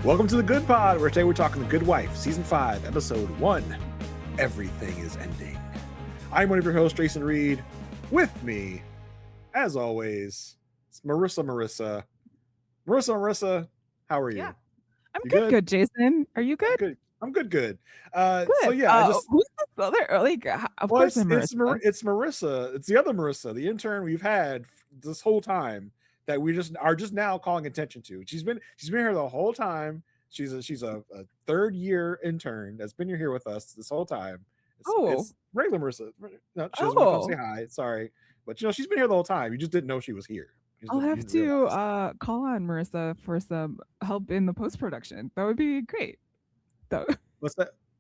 Welcome to the Good Pod, where today we're talking The Good Wife, Season 5, Episode 1, Everything is Ending. I'm one of your hosts, Jason Reed. With me, as always, it's Marissa. Marissa, how are you? Yeah, I'm good, Jason. Are you good? I'm good. Good. So yeah, who's this other? Of course, I'm Marissa. It's Marissa. It's the other Marissa, the intern we've had this whole time that we are just now calling attention to. She's been here the whole time. She's a third year intern that's been here with us this whole time. It's regular Marissa. No, she doesn't want to come say hi. Sorry, but she's been here the whole time. You just didn't know she was here. I'll have to call on Marissa for some help in the post production. That would be great. Though. What's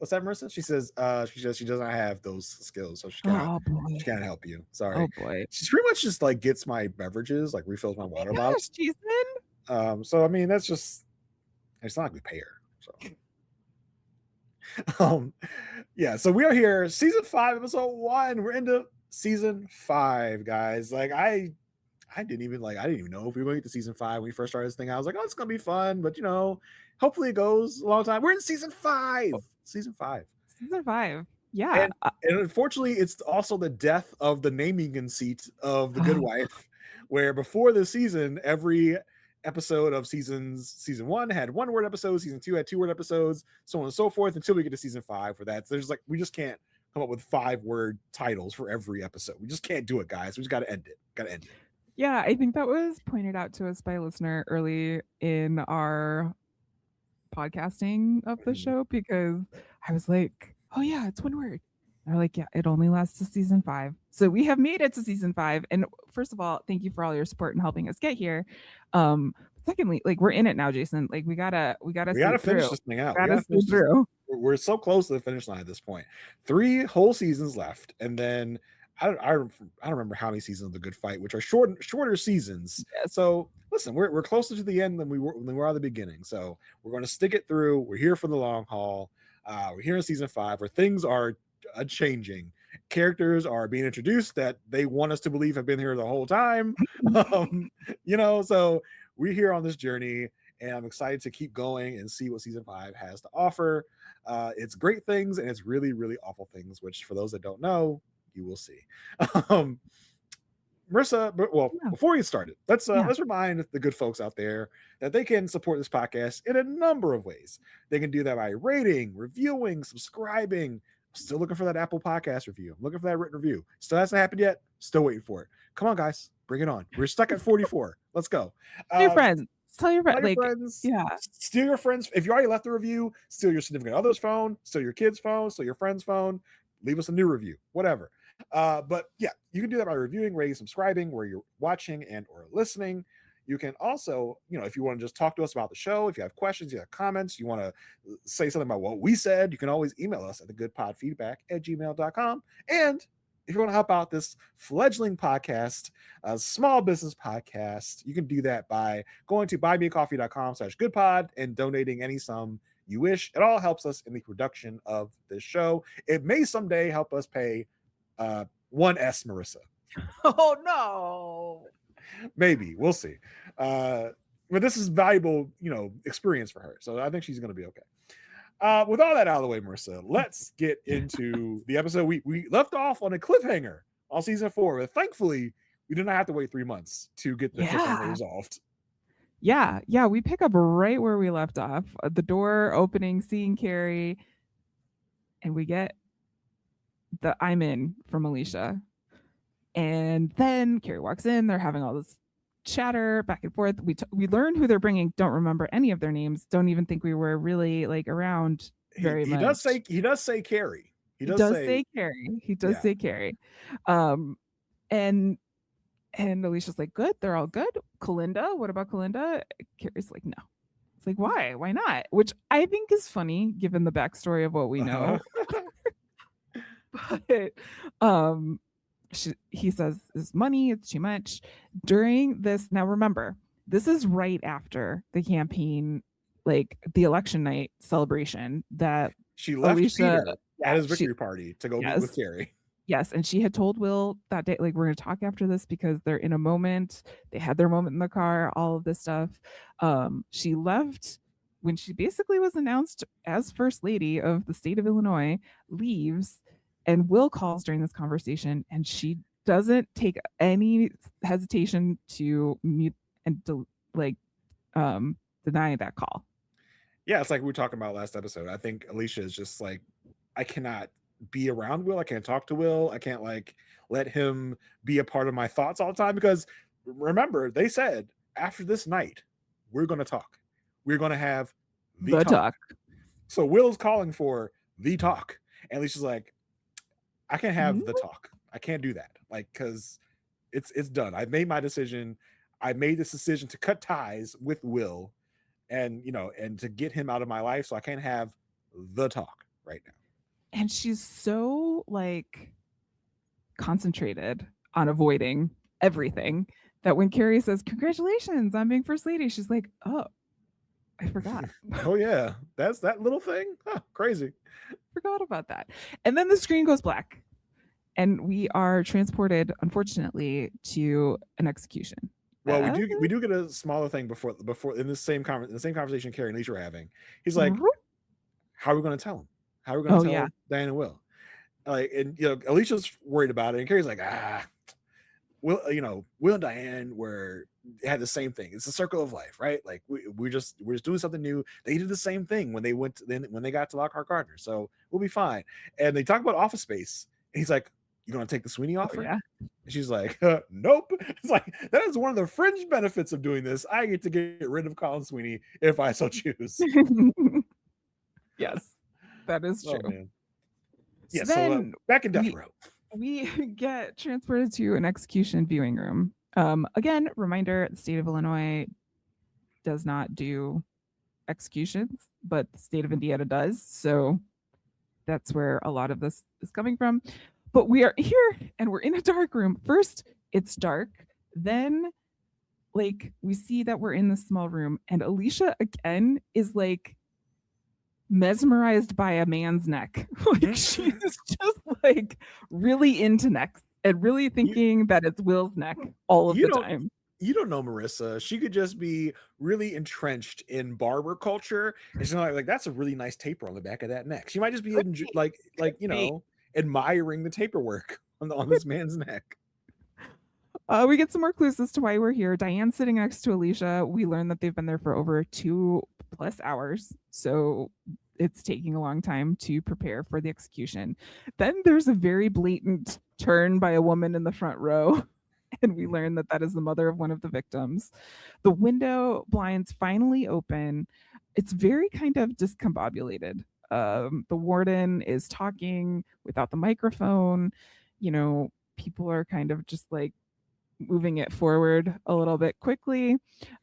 that, Marissa? She says she doesn't have those skills, so she can't help you. Sorry. Oh boy. She pretty much just like gets my beverages, like refills my water bottle. Jason. So I mean that's just, it's not like we pay her. So yeah, so we are here, season 5, episode 1. We're into season 5, guys. Like I didn't even know if we were going to get to season 5 when we first started this thing. I was like, oh, it's gonna be fun, but hopefully it goes a long time. We're in season 5. Season 5. Yeah. And unfortunately, it's also the death of the naming conceit of The Good Wife, where before this season, every episode of season 1 had 1-word episodes, season 2 had 2-word episodes, so on and so forth, until we get to season 5 for that. So there's we just can't come up with 5-word titles for every episode. We just can't do it, guys. We just got to end it. Yeah, I think that was pointed out to us by a listener early in our podcasting of the show, because I was like, oh yeah, it's 1 word. They're like, yeah, it only lasts to season 5. So we have made it to season 5. And first of all, thank you for all your support in helping us get here. Secondly, we're in it now, Jason. We gotta finish this thing out. We're so close to the finish line at this point. 3 whole seasons left, and then I don't remember how many seasons of The Good Fight, which are shorter seasons. Yes. So listen, we're closer to the end than we were at the beginning. So we're going to stick it through. We're here for the long haul. We're here in season 5, where things are changing. Characters are being introduced that they want us to believe have been here the whole time. So we're here on this journey, and I'm excited to keep going and see what season 5 has to offer. It's great things, and it's really, really awful things, which for those that don't know, you will see. Marissa, before we get started, let's remind the good folks out there that they can support this podcast in a number of ways. They can do that by rating, reviewing, subscribing. I'm still looking for that Apple Podcast review. I'm looking for that written review. Still hasn't happened yet. Still waiting for it. Come on, guys, bring it on. We're stuck at 44. Let's go. Tell your friends. Yeah. Steal your friends. If you already left a review, steal your significant other's phone, steal your kid's phone, steal your friend's phone. Leave us a new review, whatever. But yeah, you can do that by reviewing, rating, subscribing where you're watching and or listening. You can also, if you want to just talk to us about the show, if you have questions, you have comments, you want to say something about what we said, you can always email us at thegoodpodfeedback@gmail.com. And if you want to help out this fledgling podcast, a small business podcast, you can do that by going to buymeacoffee.com/goodpod and donating any sum you wish. It all helps us in the production of this show. It may someday help us pay 1S Marissa. Oh no. Maybe. We'll see. But this is valuable, experience for her. So I think she's going to be okay. With all that out of the way, Marissa, let's get into the episode. We left off on a cliffhanger on season 4. But thankfully, we did not have to wait 3 months to get the cliffhanger resolved. Yeah, we pick up right where we left off. The door opening, seeing Carrie, and we get the "I'm in" from Alicia. And then Carrie walks in. They're having all this chatter back and forth. We learn who they're bringing. Don't remember any of their names. Don't even think we were really around very much. He does say Carrie. He does say Carrie. And Alicia's like, good. They're all good. Kalinda, what about Kalinda? Carrie's like, no. It's like, why? Why not? Which I think is funny given the backstory of what we know. But he says, "This money, it's too much." During this, now remember, this is right after the campaign, the election night celebration that she left Alicia, Peter at his victory party to go meet with Carrie. Yes, and she had told Will that day, we're going to talk after this because they're in a moment. They had their moment in the car, all of this stuff. She left when she basically was announced as first lady of the state of Illinois, leaves, and Will calls during this conversation, and she doesn't take any hesitation to mute and to like deny that call. Yeah, it's like we were talking about last episode. I think Alicia is just like, I cannot be around Will. I can't talk to Will. I can't like let him be a part of my thoughts all the time, because remember, they said after this night, we're going to talk. We're going to have the talk. So Will's calling for the talk. And Alicia's like, I can't have the talk. I can't do that. Like, because it's done. I've made my decision. I made this decision to cut ties with Will, and and to get him out of my life, so I can't have the talk right now. And she's so like concentrated on avoiding everything that when Carrie says, "Congratulations on being first lady," she's like, "Oh, I forgot." Oh yeah, that's that little thing. Huh, crazy. Forgot about that. And then the screen goes black, and we are transported, unfortunately, to an execution. Well, we do get a smaller thing before in the same conversation Carrie and Alicia were having. He's like, "How are we going to tell him? How are we going to tell Diane and Will?" Like, and Alicia's worried about it, and Carrie's like, Will, Will and Diane had the same thing. It's a circle of life, right? Like we're just doing something new. They did the same thing when they got to Lockhart Gardner, so we'll be fine. And they talk about Office Space, and he's like, "You gonna take the Sweeney offer?" Yeah. And she's like, "Nope." It's like, that is one of the fringe benefits of doing this. I get to get rid of Colin Sweeney if I so choose. Yes, that is true. Man. Yeah, so back in death row. We get transported to an execution viewing room. Again, reminder, the state of Illinois does not do executions, but the state of Indiana does. So that's where a lot of this is coming from. But we are here and we're in a dark room. First, it's dark. Then, like, we see that we're in this small room, and Alicia again is like mesmerized by a man's neck. Like, she's just like really into necks and really thinking that it's Will's neck all of the time. You don't know Marissa. She could just be really entrenched in barber culture. And she's like, that's a really nice taper on the back of that neck. She might just be admiring the taper work on this man's neck. We get some more clues as to why we're here. Diane's sitting next to Alicia. We learn that they've been there for over 2+ hours. So it's taking a long time to prepare for the execution. Then there's a very blatant turn by a woman in the front row. And we learn that is the mother of one of the victims. The window blinds finally open. It's very kind of discombobulated. The warden is talking without the microphone. People are kind of just like moving it forward a little bit quickly.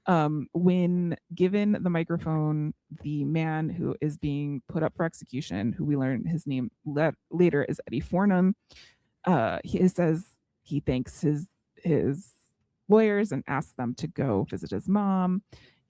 When given the microphone, the man who is being put up for execution, who we learn his name later is Eddie Fordham, he says he thanks his lawyers and asks them to go visit his mom.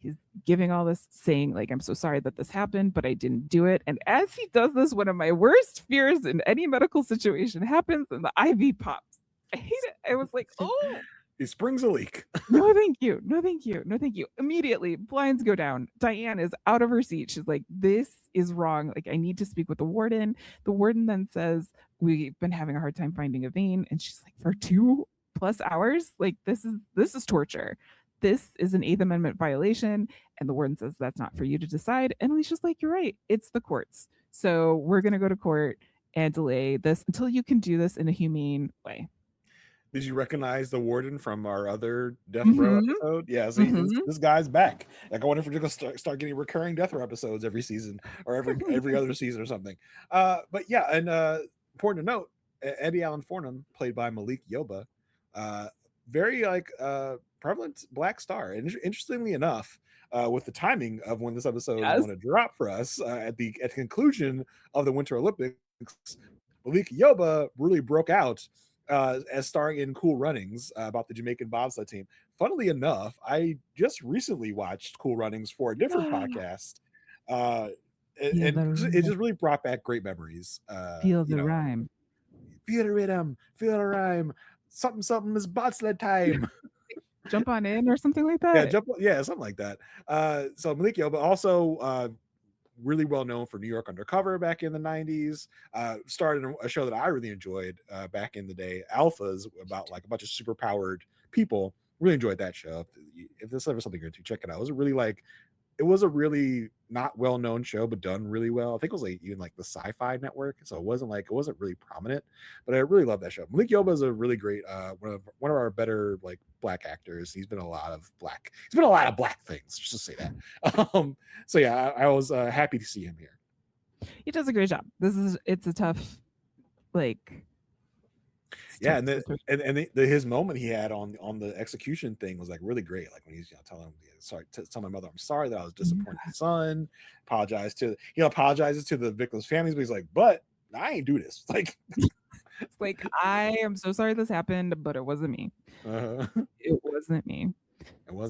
He's giving all this, saying like, "I'm so sorry that this happened, but I didn't do it." And as he does this, one of my worst fears in any medical situation happens, and the IV pops. I hate it. I was like, "Oh." He springs a leak. No, thank you. No, thank you. No, thank you. Immediately, blinds go down. Diane is out of her seat. She's like, "This is wrong. Like, I need to speak with the warden." The warden then says, "We've been having a hard time finding a vein." And she's like, "For 2+ hours? Like, this is torture. This is an 8th Amendment violation." And the warden says, "That's not for you to decide." And Alicia's like, "You're right. It's the courts. So we're going to go to court and delay this until you can do this in a humane way." Did you recognize the warden from our other death row episode? Yeah, see, this guy's back. Like, I wonder if we're going to start getting recurring death row episodes every season or every other season or something. But yeah, and important to note, Eddie Allen Fordham, played by Malik Yoba, very prevalent Black star. And interestingly enough, with the timing of when this episode is going to drop for us, at the conclusion of the Winter Olympics, Malik Yoba really broke out as starring in Cool Runnings, about the Jamaican bobsled team. Funnily enough, I just recently watched Cool Runnings for a different podcast. And it just really brought back great memories. Feel the rhyme. Feel the rhythm, feel the rhyme. Something is bobsled time. Jump on in or something like Yeah, that. something like that. So Malik Yoba also really well known for New York Undercover back in the 90s. Started a show that I really enjoyed back in the day, Alphas, about like a bunch of super powered people. Really enjoyed that show. If this is ever something you're into, check it out. It was a really not well known show, but done really well. I think it was like even like the Sci-Fi Network, so it wasn't really prominent, but I really love that show. Malik Yoba is a really great one of our better like black actors. He's been a lot of black things. Just to say that. So yeah, I was happy to see him here. He does a great job. It's a tough, like, yeah, and his moment he had on the execution thing was like really great. Like when he's telling him, sorry, tell my mother I'm sorry that I was disappointed son. He apologizes to the victims' families, but he's like, but I ain't do this. Like, it's like, I am so sorry this happened, but it wasn't me. It wasn't me.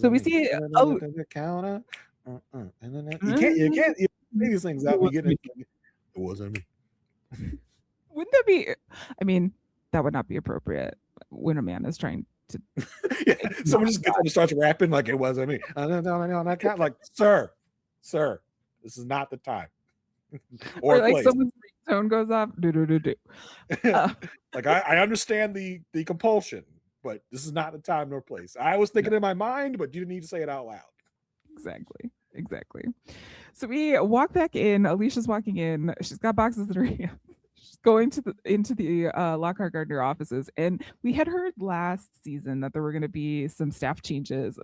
So we see the counter. You can't say these things out. It wasn't me. Wouldn't that be? I mean, that would not be appropriate when a man is trying to. Yeah, someone just gets up and starts rapping like it wasn't me. Like, sir, this is not the time. or like place. Someone's tone goes off. Like I understand the compulsion, but this is not the time nor place. I was thinking in my mind, but you didn't need to say it out loud. Exactly. So we walk back in. Alicia's walking in. She's got boxes in her hand. She's going into the Lockhart Gardner offices, and we had heard last season that there were going to be some staff changes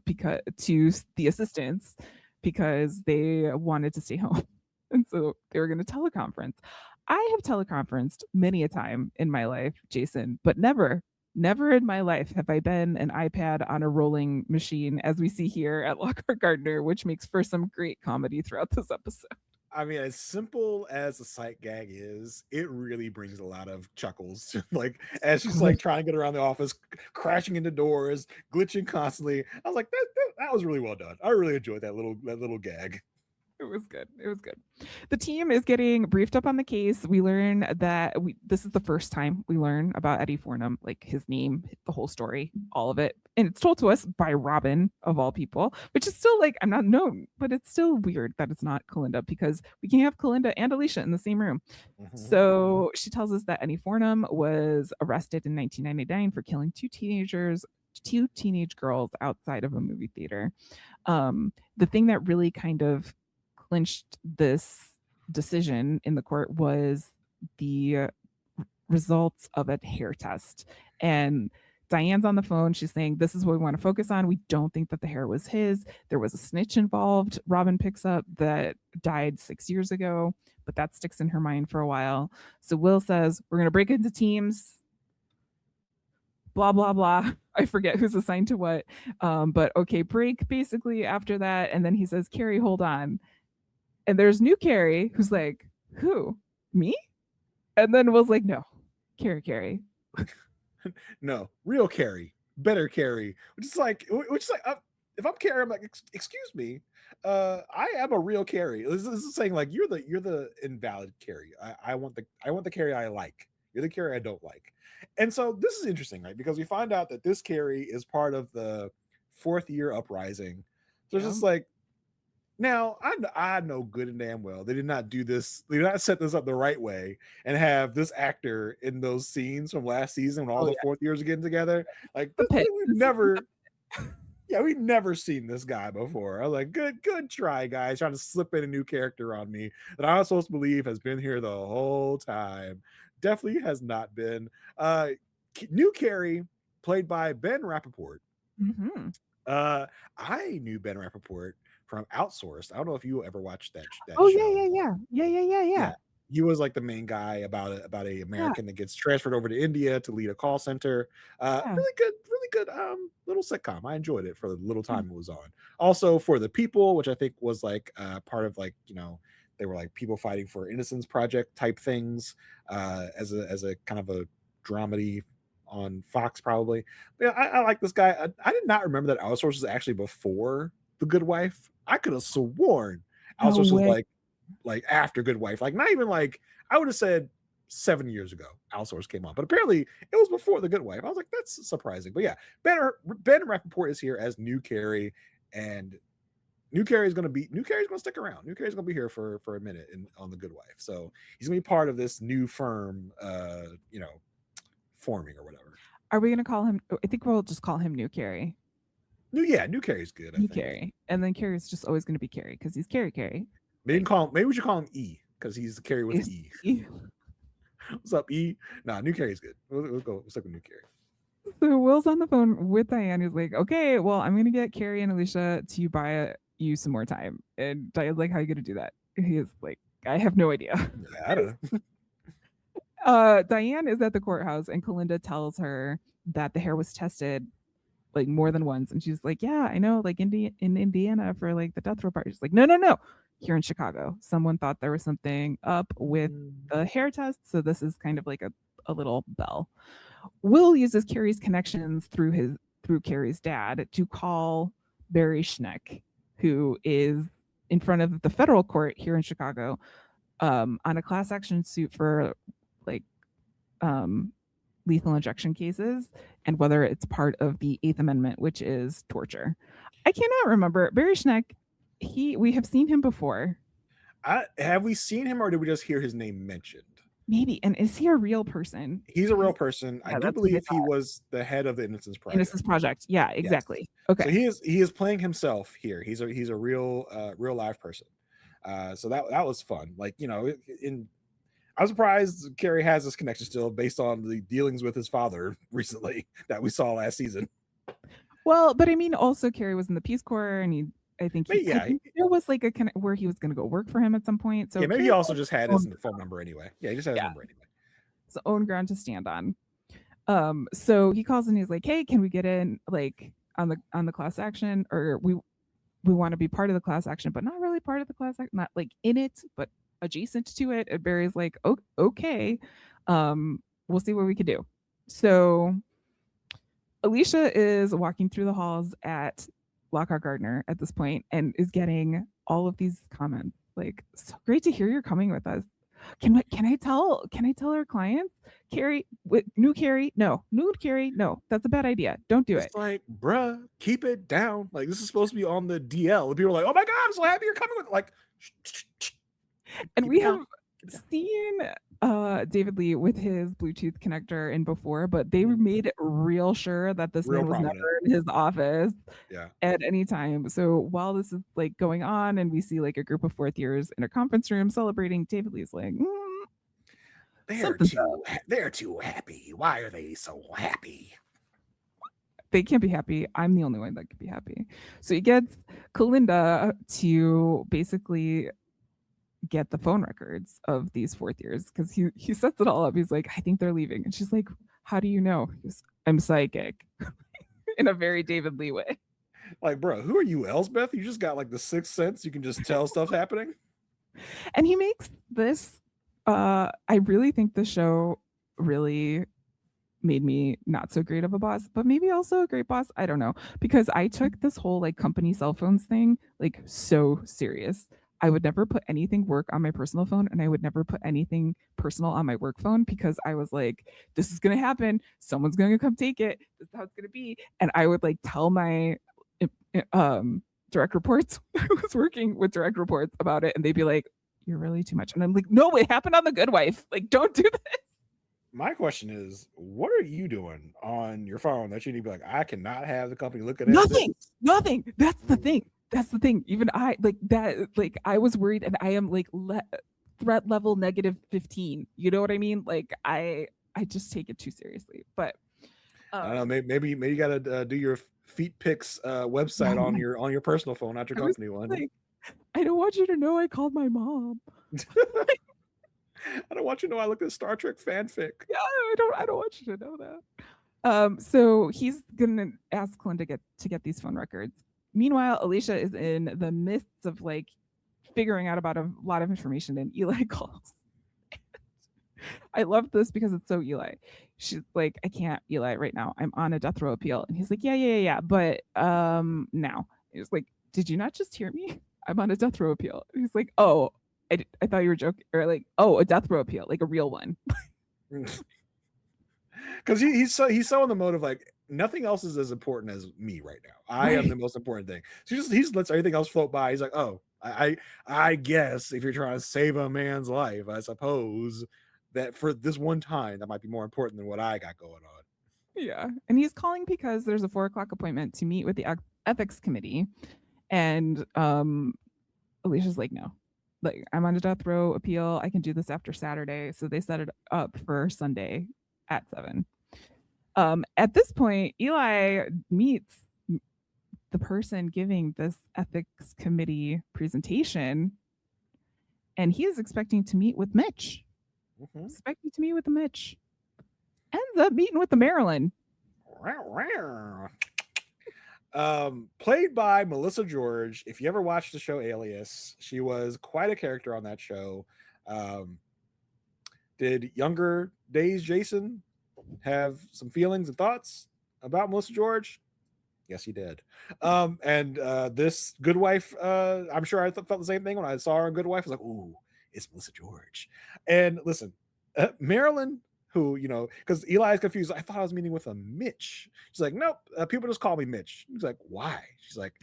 to the assistants because they wanted to stay home, and so they were going to teleconference. I have teleconferenced many a time in my life, Jason, but never in my life have I been an iPad on a rolling machine, as we see here at Lockhart Gardner, which makes for some great comedy throughout this episode. I mean, as simple as the sight gag is, it really brings a lot of chuckles. Like as she's like trying to get around the office, crashing into doors, glitching constantly. I was like, that was really well done. I really enjoyed that little gag. It was good. The team is getting briefed up on the case. We learn that this is the first time we learn about Eddie Fordham, like his name, the whole story, all of it. And it's told to us by Robin, of all people, which is still like, I'm not known, but it's still weird that it's not Kalinda because we can't have Kalinda and Alicia in the same room. Mm-hmm. So she tells us that Eddie Fordham was arrested in 1999 for killing two teenage girls outside of a movie theater. The thing that really kind of clinched this decision in the court was the results of a hair test. And Diane's on the phone. She's saying, this is what we want to focus on. We don't think that the hair was his. There was a snitch involved. Robin picks up that died 6 years ago, but that sticks in her mind for a while. So Will says, we're going to break into teams. Blah, blah, blah. I forget who's assigned to what. But okay, break basically after that. And then he says, Carrie, hold on. And there's new Carrie who's like, who? Me? And then Will's like, no, Carrie. No, real Carrie, better Carrie. Which is like, if I'm Carrie, I'm like, excuse me, I am a real Carrie. This is saying like you're the invalid Carrie. I want the Carrie I like. You're the Carrie I don't like. And so this is interesting, right? Because we find out that this Carrie is part of the 4th year uprising. So it's just like, now I know good and damn well they did not do this. They did not set this up the right way and have this actor in those scenes from last season when all the 4th years are getting together. Like we've never seen this guy before. I was like, good try, guys, trying to slip in a new character on me that I'm supposed to believe has been here the whole time. Definitely has not been. New Carrie, played by Ben Rappaport. Mm-hmm. I knew Ben Rappaport from Outsourced. I don't know if you ever watched that show. Yeah. He was like the main guy about a American that gets transferred over to India to lead a call center. Really good little sitcom. I enjoyed it for the little time it was on. Also For the People, which I think was like part of like, they were like people fighting for innocence project type things as a kind of a dramedy on Fox probably. But yeah, I like this guy. I did not remember that Outsourced was actually before The Good Wife. I could have sworn Outsourced was like after Good Wife. Like not even like, I would have said 7 years ago Outsource came on, but apparently it was before The Good Wife. I was like, that's surprising. But yeah, Ben Rappaport is here as new Carrie, and new Carrie's going to stick around. New Carrie's going to be here for a minute on The Good Wife. So he's going to be part of this new firm, forming or whatever. Are we going to call him? I think we'll just call him New Carrie. New Carrie's good. New Carrie, and then Carrie's just always going to be Carrie because he's Carrie. Maybe we should call him E because he's the Carrie with the E. What's up, E? Nah, New Carrie's good. We'll stick with New Carrie. So Will's on the phone with Diane. He's like, okay, well, I'm going to get Carrie and Alicia to buy you some more time. And Diane's like, how are you going to do that? He's like, I have no idea. Yeah, I don't know. Diane is at the courthouse, and Kalinda tells her that the hair was tested like more than once. And she's like, yeah, I know, like in Indiana for like the death row party. She's like, no. Here in Chicago, someone thought there was something up with the hair test. So this is kind of like a little bell. Will uses Carrie's connections through Carrie's dad to call Barry Scheck, who is in front of the federal court here in Chicago, on a class action suit for like lethal injection cases, and whether it's part of the 8th Amendment, which is torture. I cannot remember. Barry Scheck, we have seen him before. Have we seen him, or did we just hear his name mentioned? Maybe. And is he a real person? He's a real person. Yeah, I do believe he was the head of the Innocence Project. Innocence Project. Yeah, exactly. Yes. Okay. So he is playing himself here. He's a real live person. So that was fun. Like, I'm surprised Carrie has this connection still based on the dealings with his father recently that we saw last season. Well, but I mean, also Carrie was in the Peace Corps, and I think there was like where he was going to go work for him at some point. So yeah, maybe he also just had his phone number anyway. Yeah, he just had his number anyway. It's own ground to stand on. So he calls and he's like, "Hey, can we get in like on the class action, or we want to be part of the class action, but not really part of the class action, not like in it, but adjacent to it." And Barry's like, "Oh, okay, we'll see what we can do." So Alicia is walking through the halls at Lockhart Gardner at this point and is getting all of these comments like, "So great to hear you're coming with us. Can I tell our clients, Carrie, new Carrie, no, that's a bad idea. Don't do it." It's like, bruh, keep it down. Like, this is supposed to be on the DL. And people are like, "Oh my God, I'm so happy you're coming with it." Like, and we have seen David Lee with his Bluetooth connector in before, but they made real sure that this man was never in his office at any time. So while this is like going on and we see like a group of 4th years in a conference room celebrating, David Lee's like, they're too happy. Why are they so happy? They can't be happy. I'm the only one that can be happy. So he gets Kalinda to basically get the phone records of these 4th years, because he sets it all up. He's like, "I think they're leaving," and she's like, "How do you know?" He goes, "I'm psychic," in a very David Lee way. Like, bro, who are you, Elsbeth? You just got like the 6th sense. You can just tell stuff happening. And he makes this. I really think the show really made me not so great of a boss, but maybe also a great boss. I don't know, because I took this whole like company cell phones thing like so serious. I would never put anything work on my personal phone, and I would never put anything personal on my work phone, because I was like, this is going to happen. Someone's going to come take it. This is how it's going to be. And I would like tell my direct reports. I was working with direct reports about it, and they'd be like, "You're really too much." And I'm like, "No, it happened on The Good Wife. Like, don't do this." My question is, what are you doing on your phone that you need to be like, "I cannot have the company look at it"? Nothing. That's the thing. Even I like that. Like, I was worried, and I am like threat level -15. You know what I mean? Like, I just take it too seriously. But I don't know. Maybe you got to do your feet pics website on your personal phone, not your company one. Like, I don't want you to know I called my mom. I don't want you to know I looked at Star Trek fanfic. Yeah, I don't want you to know that. So he's gonna ask Kalinda to get these phone records. Meanwhile, Alicia is in the midst of like figuring out about a lot of information, and Eli calls. I love this because it's so Eli. She's like, "I can't, Eli, right now. I'm on a death row appeal." And he's like, yeah. But now. He's like, "Did you not just hear me? I'm on a death row appeal." And he's like, "Oh, I thought you were joking, or like, oh, a death row appeal, like a real one. Because he's so in the mode of like nothing else is as important as me right now. I am Right. the most important thing. So he lets everything else float by. He's like, oh, I guess if you're trying to save a man's life, I suppose that for this one time that might be more important than what I got going on. Yeah. And he's calling because there's a 4:00 appointment to meet with the ethics committee. And Alicia's like, no, like I'm on a death row appeal. I can do this after Saturday. So they set it up for Sunday at 7. At this point, Eli meets the person giving this ethics committee presentation, and he is expecting to meet with Mitch. Expecting to meet with the Mitch. Ends up meeting with the Marilyn. Played by Melissa George. If you ever watched the show Alias, she was quite a character on that show. Did Younger Days Jason have some feelings and thoughts about Melissa George? Yes, he did. And this Good Wife, I'm sure I felt the same thing when I saw her in Good Wife. I was like, ooh, it's Melissa George. And listen, Marilyn, who, because Eli is confused. I thought I was meeting with a Mitch. She's like, nope, people just call me Mitch. He's like, why? She's like,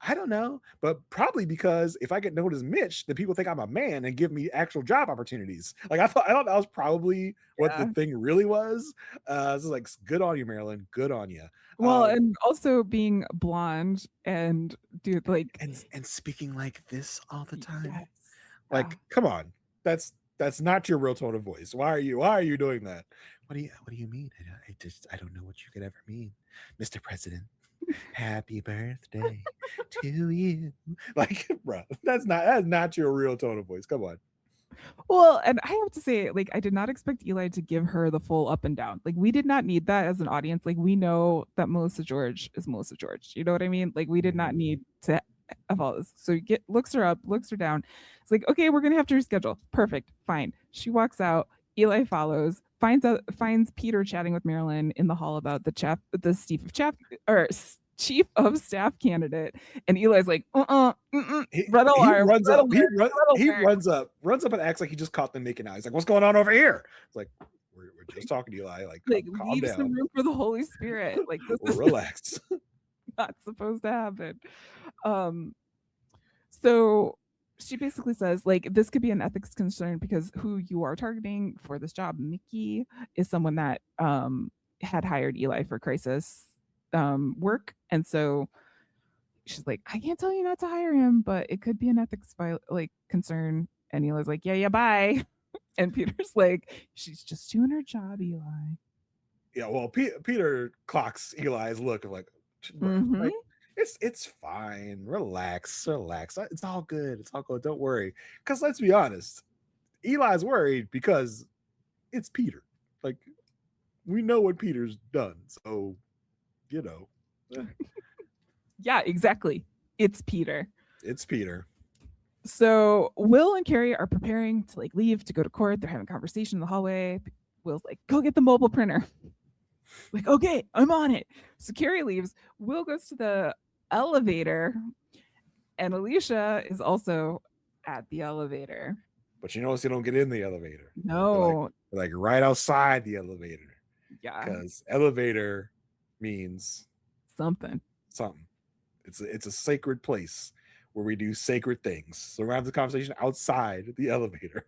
I don't know, but probably because if I get known as Mitch, then people think I'm a man and give me actual job opportunities. Like I thought that was probably what the thing really was. So like, good on you, Marilyn. Good on you. Well, and also being blonde and dude, like and speaking like this all the time. Yes. Like, come on, that's not your real tone of voice. Why are you doing that? What do you mean? I don't know what you could ever mean, Mr. President. Happy birthday to you. Like, bro, that's not your real tone of voice. Come on. Well, and I have to say, like, I did not expect Eli to give her the full up and down. Like, we did not need that as an audience. Like, we know that Melissa George is Melissa George. You know what I mean? Like, we did not need to have all this. So he looks her up, looks her down. It's like, okay, we're gonna have to reschedule. Perfect, fine. She walks out. Eli follows. Finds Peter chatting with Marilyn in the hall about the chief of staff candidate, and Eli's like, he runs up and acts like he just caught them making out. He's like, what's going on over here? It's like, we're just talking to Eli. Like calm leave down. some room for the Holy Spirit. Like, this relax. Is not supposed to happen. So she basically says, like, this could be an ethics concern because who you are targeting for this job, Mickey, is someone that had hired Eli for crisis work. And so she's like, I can't tell you not to hire him, but it could be an ethics concern. And Eli's like, yeah, bye. And Peter's like, she's just doing her job, Eli. Yeah, well, Peter clocks Eli's look of like, it's fine. Relax. It's all good. Don't worry. Because let's be honest, Eli's worried because it's Peter. Like, we know what Peter's done. So, Yeah, exactly. It's Peter. So Will and Carrie are preparing to leave to go to court. They're having a conversation in the hallway. Will's like, go get the mobile printer. Like, okay, I'm on it. So Carrie leaves. Will goes to the elevator, and Alicia is also at the elevator. But you notice they don't get in the elevator. No. They're like right outside the elevator. Yeah. Because elevator means something. It's a sacred place where we do sacred things. So we're having the conversation outside the elevator.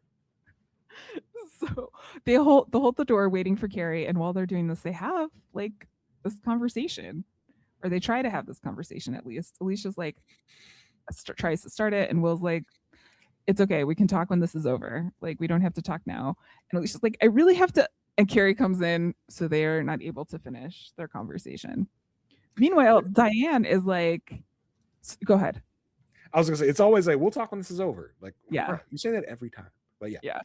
So they hold the door waiting for Carrie, and while they're doing this, they have this conversation, or they try to have this conversation at least. Alicia's like tries to start it, and Will's like, it's okay, we can talk when this is over. Like, we don't have to talk now. And Alicia's like, I really have to. And Carrie comes in, so they are not able to finish their conversation. Meanwhile, Diane is like, go ahead. I was gonna say, it's always like, we'll talk when this is over. Like, yeah, you say that every time. But yeah.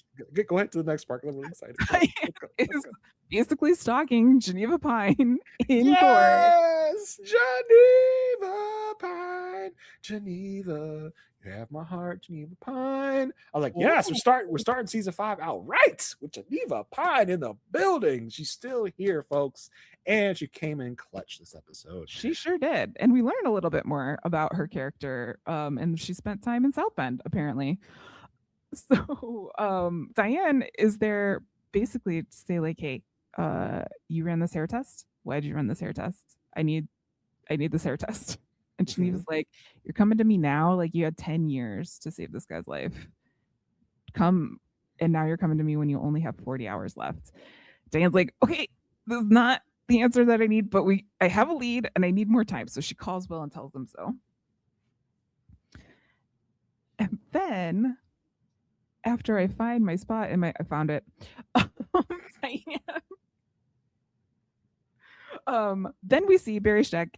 Go ahead to the next part. I'm really excited. Is basically stalking Geneva Pine in court. Yes, Geneva Pine, Geneva. You have my heart, Geneva Pine. I was like, yes, we're starting season 5 out right with Geneva Pine in the building. She's still here, folks, and she came in clutch this episode. She sure did, and we learned a little bit more about her character. And she spent time in South Bend, apparently. So Diane is there basically to say like, hey, you ran this hair test. Why did you run this hair test? I need this hair test. And Shanice was like, you're coming to me now, like you had 10 years to save this guy's life. Come, and now you're coming to me when you only have 40 hours left. Diane's like, okay, this is not the answer that I need, but I have a lead and I need more time. So she calls Will and tells him so. And then after I find my spot and I found it, then we see Barry Scheck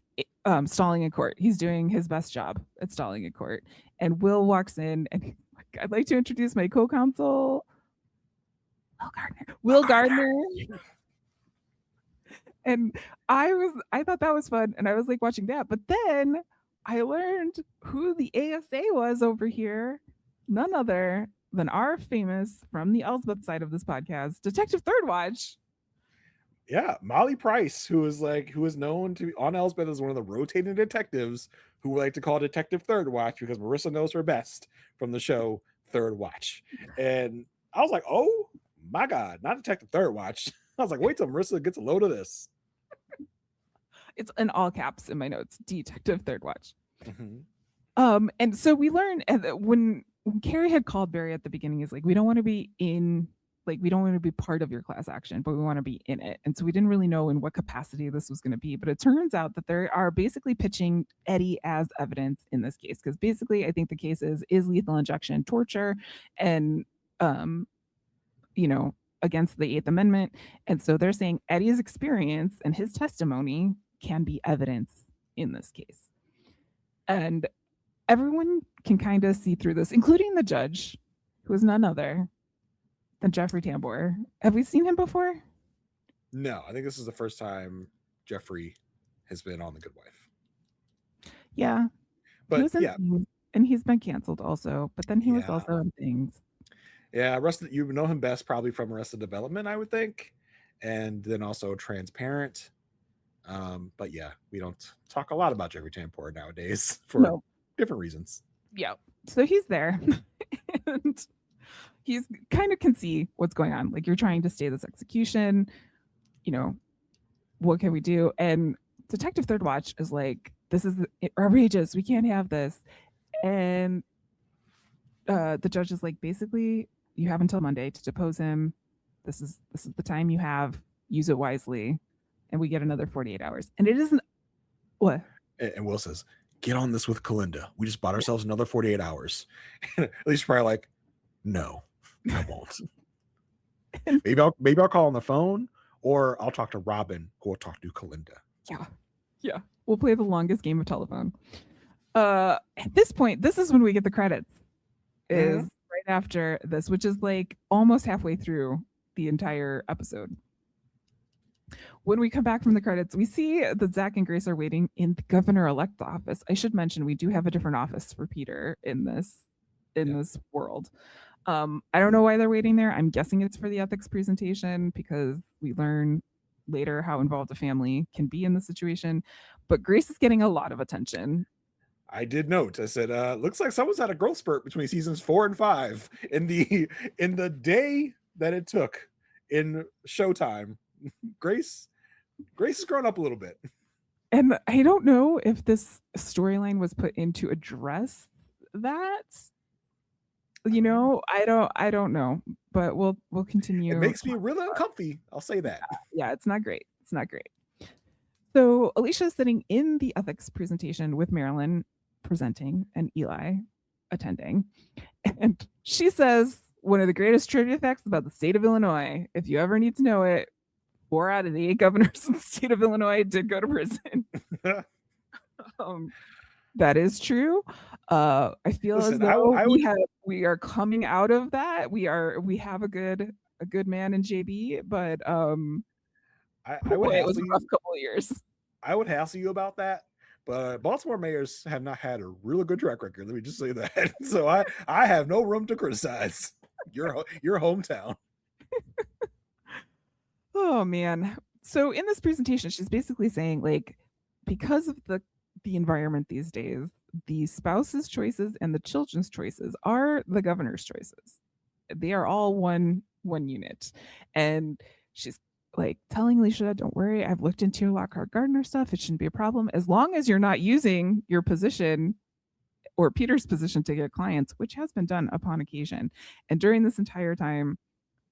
stalling in court. He's doing his best job at stalling in court. And Will walks in and I'd like to introduce my co-counsel, Will Gardner. And I thought that was fun. And I was like watching that. But then I learned who the ASA was over here. None other than our famous, from the Elsbeth side of this podcast, Detective Third Watch. Yeah, Molly Price, who is known to on Elsbeth as one of the rotating detectives who we like to call Detective Third Watch because Marissa knows her best from the show Third Watch. And I was like, oh my God, not Detective Third Watch. I was like, wait till Marissa gets a load of this. It's in all caps in my notes, Detective Third Watch. And so we learn when Carrie had called Barry at the beginning, is like, we don't want to be part of your class action, but we want to be in it. And so we didn't really know in what capacity this was going to be, but it turns out that they are basically pitching Eddie as evidence in this case. Because basically, I think the case is lethal injection torture and, against the 8th Amendment. And so they're saying Eddie's experience and his testimony can be evidence in this case. And everyone can kind of see through this, including the judge, who is none other than Jeffrey Tambor. Have we seen him before? No, I think this is the first time Jeffrey has been on The Good Wife. Yeah. But and he's been canceled also, but then he was also in things. Yeah, you know him best probably from Arrested Development, I would think. And then also Transparent. But yeah, we don't talk a lot about Jeffrey Tambor nowadays for different reasons. Yeah. So he's there. And he's kind of can see what's going on. Like, you're trying to stay this execution. What can we do? And Detective Third Watch is like, this is outrageous. We can't have this. And the judge is like, basically, you have until Monday to depose him. This is the time you have. Use it wisely. And we get another 48 hours. And it isn't what? And Will says, get on this with Kalinda. We just bought ourselves another 48 hours. At least probably like, no, I won't. maybe I'll call on the phone, or I'll talk to Robin, who will talk to Kalinda. Yeah. We'll play the longest game of telephone. At this point, this is when we get the credits. Is right after this, which is like almost halfway through the entire episode. When we come back from the credits, we see that Zach and Grace are waiting in the governor-elect office. I should mention we do have a different office for Peter in this world. I don't know why they're waiting there. I'm guessing it's for the ethics presentation because we learn later how involved a family can be in the situation. But Grace is getting a lot of attention. I did note. I said, looks like someone's had a growth spurt between seasons 4 and 5 in the day that it took in Showtime. Grace has grown up a little bit. And I don't know if this storyline was put in to address that. I don't know, but we'll continue. It makes me really uncomfy. I'll say that. Yeah, it's not great. So Alicia is sitting in the ethics presentation with Marilyn presenting and Eli attending. And she says one of the greatest trivia facts about the state of Illinois, if you ever need to know it, 4 out of the 8 governors in the state of Illinois did go to prison. That is true. I feel as though we are coming out of that. We have a good man in JB, but I would it was a rough couple of years. I would hassle you about that, but Baltimore mayors have not had a really good track record. Let me just say that. So I have no room to criticize your hometown. Oh man. So in this presentation, she's basically saying, like, because of the environment these days, the spouse's choices and the children's choices are the governor's choices. They are all one unit. And she's like telling Alicia, don't worry, I've looked into your Lockhart Gardner stuff. It shouldn't be a problem as long as you're not using your position or Peter's position to get clients, which has been done upon occasion. And during this entire time,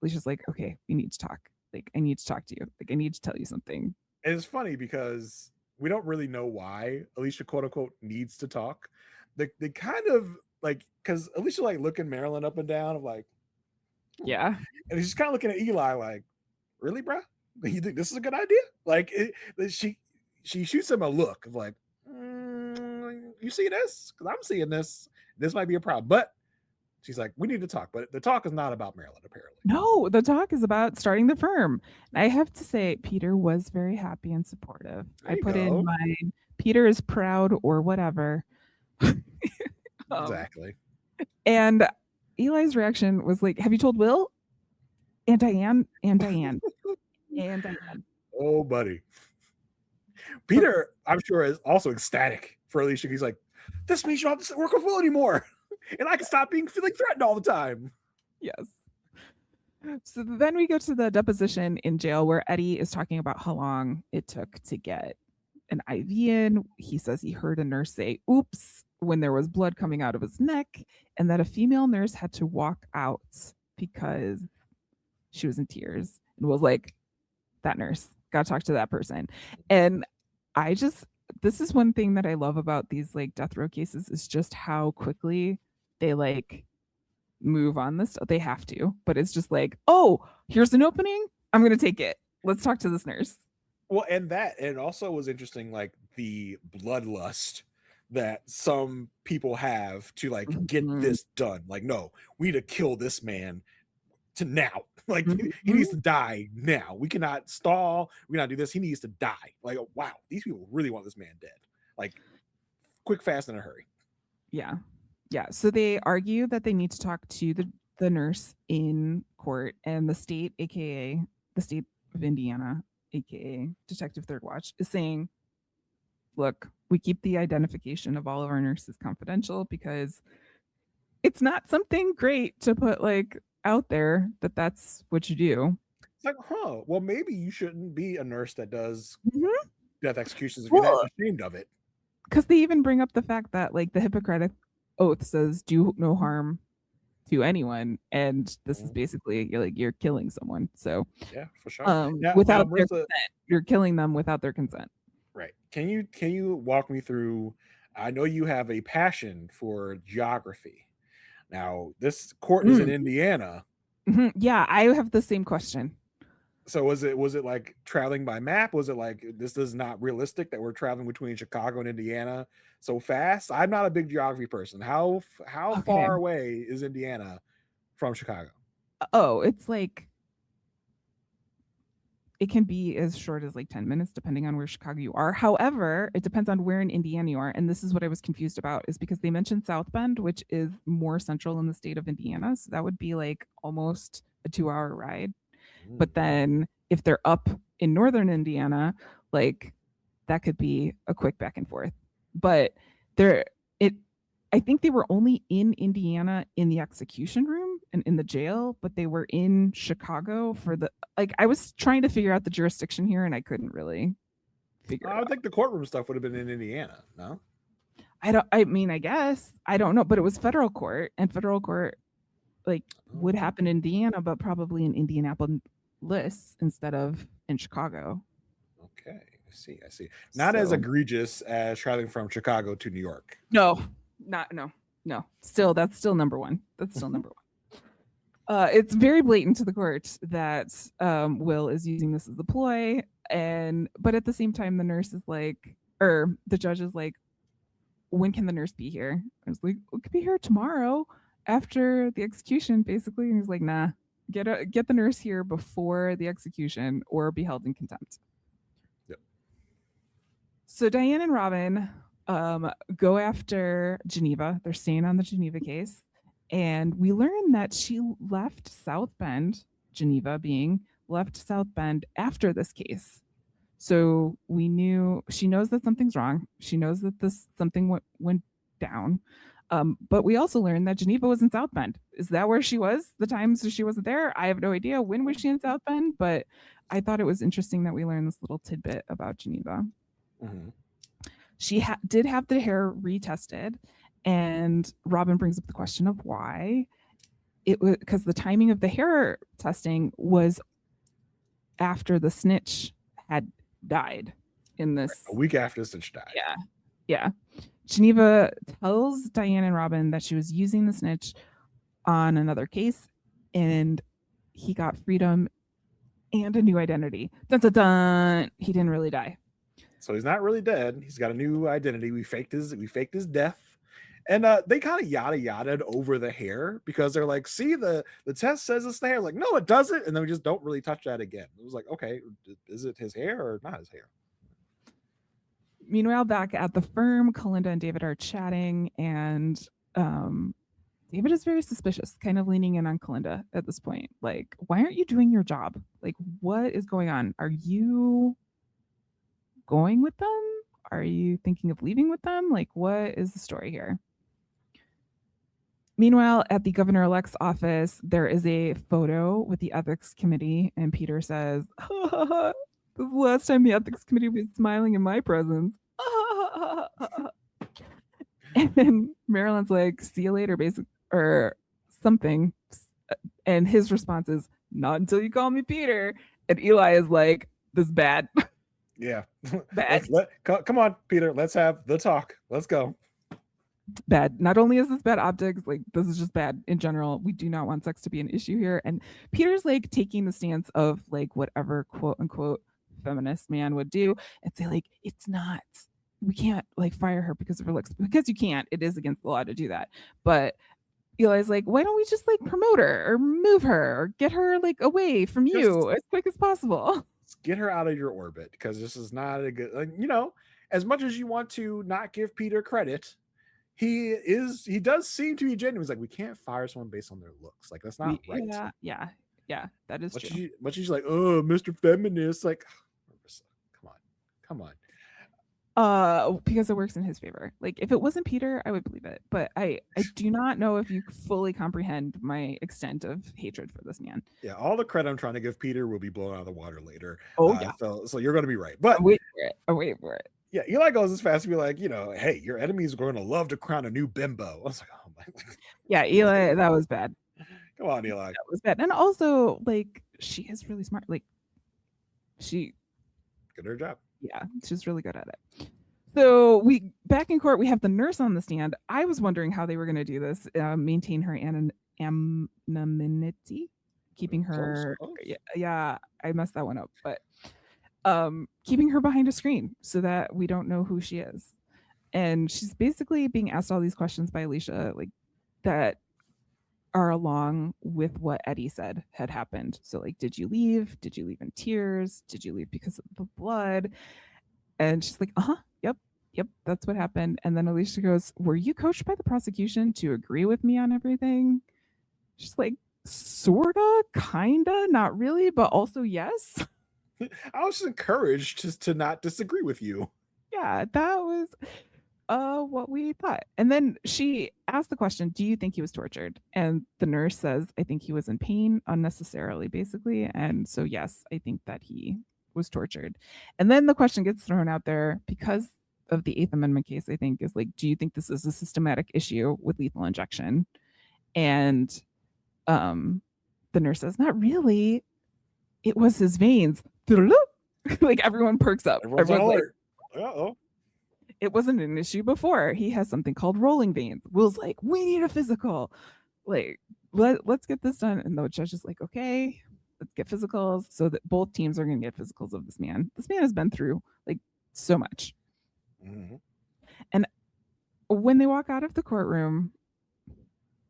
Alicia's like, okay, we need to talk. Like, I need to talk to you. Like, I need to tell you something. And it's funny because we don't really know why Alicia, quote unquote, needs to talk. They kind of like, because Alicia like looking Marilyn up and down of like, Yeah. and she's kind of looking at Eli like, really, bro? You think this is a good idea? Like, she shoots him a look of like, you see this? Because I'm seeing this. This might be a problem. But she's like, we need to talk. But the talk is not about Marilyn, apparently. No, the talk is about starting the firm. And I have to say, Peter was very happy and supportive. I put in mine, Peter is proud or whatever. Exactly. And Eli's reaction was like, have you told Will? And Diane? And Diane. And Diane. Oh, buddy. Peter, I'm sure, is also ecstatic for Alicia. He's like, this means you don't have to work with Will anymore. And I can stop feeling threatened all the time. Yes. So then we go to the deposition in jail where Eddie is talking about how long it took to get an IV in. He says he heard a nurse say, oops, when there was blood coming out of his neck, and that a female nurse had to walk out because she was in tears and was like, that nurse, got to talk to that person. And this is one thing that I love about these like death row cases is just how quickly they like move on this. They have to, but it's just like, oh, here's an opening. I'm going to take it. Let's talk to this nurse. Well, and it also was interesting, like the bloodlust that some people have to like get this done. Like, no, we need to kill this man to now. Like, he needs to die now. We cannot stall. We cannot do this. He needs to die. Like, oh, wow, these people really want this man dead. Like, quick, fast, in a hurry. Yeah. Yeah. So they argue that they need to talk to the nurse in court, and the state, aka the state of Indiana, aka Detective Third Watch, is saying, look, we keep the identification of all of our nurses confidential because it's not something great to put like out there that that's what you do. It's like, well, maybe you shouldn't be a nurse that does death executions if you're that ashamed of it. Because they even bring up the fact that like the Hippocratic Oath says do no harm to anyone, and this is basically you're killing someone. So yeah, for sure. Without their consent, you're killing them without their consent. Right. Can you walk me through? I know you have a passion for geography. Now, this court is in Indiana. Yeah, I have the same question. So was it like traveling by map? Was it like this is not realistic that we're traveling between Chicago and Indiana so fast? I'm not a big geography person. How far away is Indiana from Chicago? Oh, it's like it can be as short as like 10 minutes depending on where Chicago you are. However, it depends on where in Indiana you are. And this is what I was confused about, is because they mentioned South Bend, which is more central in the state of Indiana. So that would be like almost a 2-hour ride. But then if they're up in northern Indiana, like that could be a quick back and forth. But I think they were only in Indiana in the execution room and in the jail, but they were in Chicago for I was trying to figure out the jurisdiction here and I couldn't really figure it out. I think the courtroom stuff would have been in Indiana, no? I guess. I don't know, but it was federal court, and federal court would happen in Indiana, but probably in Indianapolis instead of in Chicago. Okay, I see. Not as egregious as traveling from Chicago to New York. No. Still, that's still number one. That's still number one. It's very blatant to the court that Will is using this as a ploy, but at the same time, the nurse is like, or the judge is like, when can the nurse be here? I was like, it could be here tomorrow after the execution, basically. And he's like, nah, get the nurse here before the execution or be held in contempt. Yep. So Diane and Robin go after Geneva. They're staying on the Geneva case. And we learn that she left South Bend, Geneva left South Bend after this case. So she knows that something's wrong. She knows that something went down. But we also learned that Geneva was in South Bend. Is that where she was the times she wasn't there? I have no idea. When was she in South Bend? But I thought it was interesting that we learned this little tidbit about Geneva. Mm-hmm. She did have the hair retested, and Robin brings up the question of why. It was because the timing of the hair testing was after the snitch had died in this. A week after the snitch died. Yeah. Geneva tells Diane and Robin that she was using the snitch on another case, and he got freedom and a new identity. Dun, dun, dun. He didn't really die. So he's not really dead. He's got a new identity. We faked his death. And they kind of yada over the hair because they're like, see, the test says it's the hair. Like, no, it doesn't. And then we just don't really touch that again. It was like, okay, is it his hair or not his hair? Meanwhile, back at the firm, Kalinda and David are chatting, and David is very suspicious, kind of leaning in on Kalinda at this point. Like, why aren't you doing your job? Like, what is going on? Are you going with them? Are you thinking of leaving with them? Like, what is the story here? Meanwhile, at the governor-elect's office, there is a photo with the ethics committee, and Peter says, "This is the last time the ethics committee was smiling in my presence." And then Marilyn's like, "See you later," basic or something. And his response is, "Not until you call me Peter." And Eli is like, "This is bad." Yeah. Bad. Come on, Peter. Let's have the talk. Let's go. Bad. Not only is this bad optics, like this is just bad in general. We do not want sex to be an issue here. And Peter's like taking the stance of like whatever quote unquote feminist man would do and say like, it's not, we can't like fire her because of her looks, because you can't. It is against the law to do that. But Eli's like, why don't we just like promote her or move her or get her like away from you as quick as possible? Get her out of your orbit, because this is not a good, like, you know, as much as you want to not give Peter credit, he does seem to be genuine. He's like, we can't fire someone based on their looks. Like, that's not right. Yeah, that is true. But she's like, oh, Mr. Feminist. Like, come on. Because it works in his favor. Like, if it wasn't Peter, I would believe it. But I do not know if you fully comprehend my extent of hatred for this man. Yeah, all the credit I'm trying to give Peter will be blown out of the water later. Oh, yeah. So you're going to be right. But I'm waiting for it. Yeah, Eli goes as fast to be like, you know, hey, your enemies are going to love to crown a new bimbo. I was like, oh my. Yeah, Eli, that was bad. Come on, Eli. That was bad. And also, like, she is really smart. Like, she good at her job. Yeah, she's really good at it. So we back in court, we have the nurse on the stand. I was wondering how they were going to do this, maintain her anonymity, keeping her. Close. Yeah, I messed that one up, but keeping her behind a screen so that we don't know who she is. And she's basically being asked all these questions by Alicia, like that are along with what Eddie said had happened. So like, did you leave? Did you leave in tears? Did you leave because of the blood? And she's like, yep, that's what happened. And then Alicia goes, were you coached by the prosecution to agree with me on everything? She's like, sorta, kinda, not really, but also yes. I was just encouraged to not disagree with you. Yeah, that was what we thought. And then she asked the question, do you think he was tortured? And the nurse says, I think he was in pain unnecessarily, basically. And so, yes, I think that he was tortured. And then the question gets thrown out there because of the Eighth Amendment case, I think, is like, do you think this is a systematic issue with lethal injection? And the nurse says, not really. It was his veins. Like everyone perks up. Everyone's like, uh-oh. It wasn't an issue before. He has something called rolling veins. Will's like, we need a physical. Like, let's get this done. And the judge is like, okay, let's get physicals. So that both teams are going to get physicals of this man. This man has been through like so much. Mm-hmm. And when they walk out of the courtroom,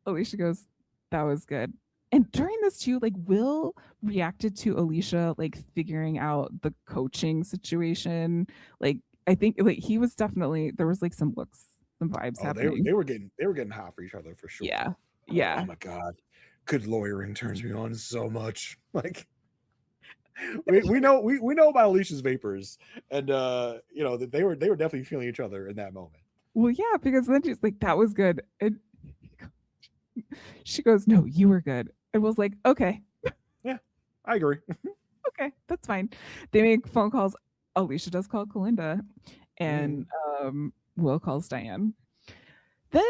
Alicia goes, that was good. And during this too, like Will reacted to Alicia like figuring out the coaching situation. Like I think like he was definitely, there was like some looks, some vibes happening. They were getting hot for each other for sure. Yeah. Oh my god, good lawyering turns me on so much. Like we know about Alicia's vapors, and you know that they were definitely feeling each other in that moment. Well, yeah, because then she's like, that was good. And she goes, no, you were good. And was like, okay, Yeah, I agree. okay, that's fine. They make phone calls. Alicia does call Kalinda, and Mm. Will calls Diane. Then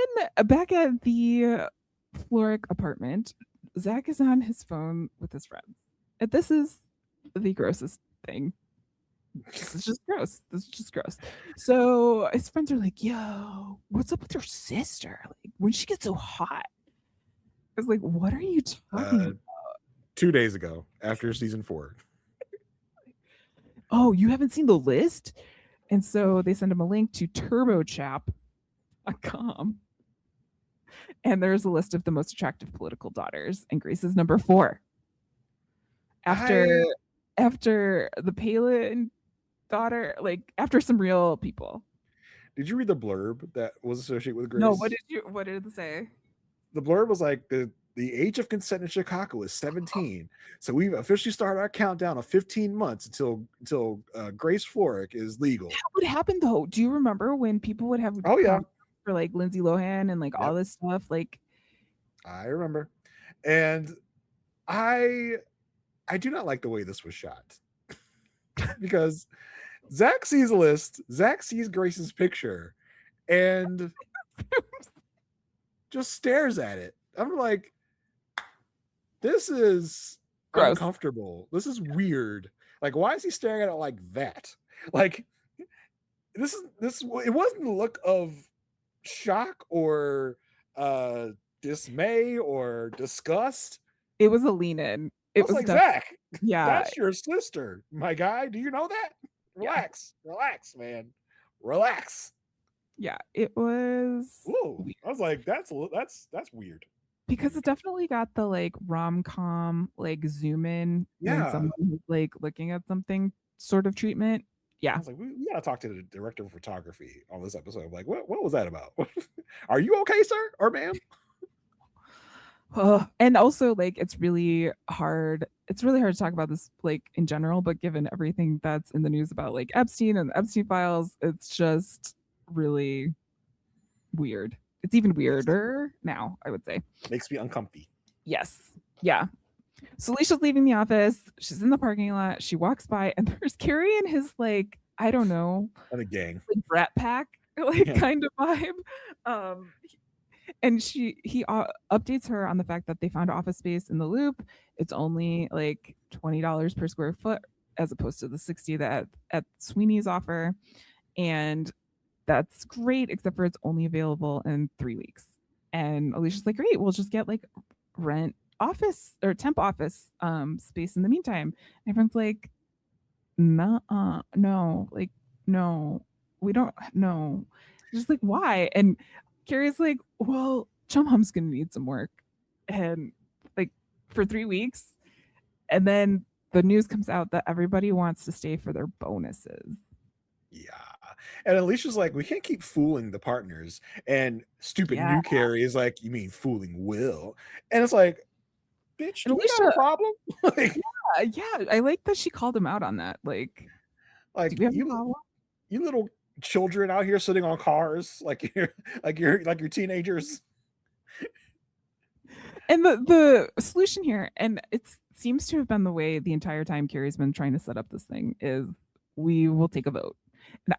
back at the Florrick apartment, Zach is on his phone with his friends. And this is the grossest thing. This is just gross. This is just gross. So his friends are like, yo, what's up with your sister? Like, when she gets so hot? I was like, what are you talking Uh, about? 2 days ago, after season 4. Oh, you haven't seen the list? And so they send him a link to turbochap.com. And there's a list of the most attractive political daughters, and Grace is number 4. After I after the Palin daughter, like after some real people. Did you read the blurb that was associated with No, Grace? what did it say? The blurb was like the age of consent in Chicago is 17. So we've officially started our countdown of 15 months until Grace Florrick is legal. What happened though? Do you remember when people would have Oh yeah. for like Lindsay Lohan and like all Yep. this stuff? Like I remember. And I do not like the way this was shot. Because Zach sees a list, Zach sees Grace's picture, and just stares at it. I'm like, this is gross. uncomfortable. This is weird. Like, why is he staring at it like that? Like, this it wasn't the look of shock or dismay or disgust. It was a lean in. I It was was like, Zach, yeah. that's your sister, my guy. Do you know that? Relax, relax, man. Relax. Yeah, it was. Ooh, I was like, that's weird. Because it definitely got the like rom-com like zoom in when Yeah. someone who's like looking at something sort of treatment. I Yeah. was like, we gotta talk to the director of photography on this episode. I'm like, what was that about? Are you okay, sir or ma'am? And also like it's really hard to talk about this like in general, but given everything that's in the news about like Epstein and the Epstein files, it's just really weird. It's even weirder now, I would say. Makes me uncomfy. Yes. Yeah. So Alicia's leaving the office. She's in the parking lot. She walks by, and there's Carrie and his like, I don't know, And a gang. like Brat Pack, like kind of vibe. And he updates her on the fact that they found office space in the Loop. It's only like $20 per square foot, as opposed to the 60 that at Sweeney's offer, and that's great, except for it's only available in 3 weeks. And Alicia's like, great, we'll just get like rent office or temp office space in the meantime. And everyone's like, no, like, no, we don't know. Just like, why? And Carrie's like, well, Chum Hum's gonna need some work. And like for 3 weeks. And then the news comes out that everybody wants to stay for their bonuses. Yeah. And Alicia's like, we can't keep fooling the partners. And stupid new Carrie is like, you mean fooling Will? And it's like, bitch, do we have a problem? Like, yeah. I like that she called him out on that. Like you little children out here sitting on cars, like you're teenagers. And the solution here, and it seems to have been the way the entire time Carrie's been trying to set up this thing, is we will take a vote. And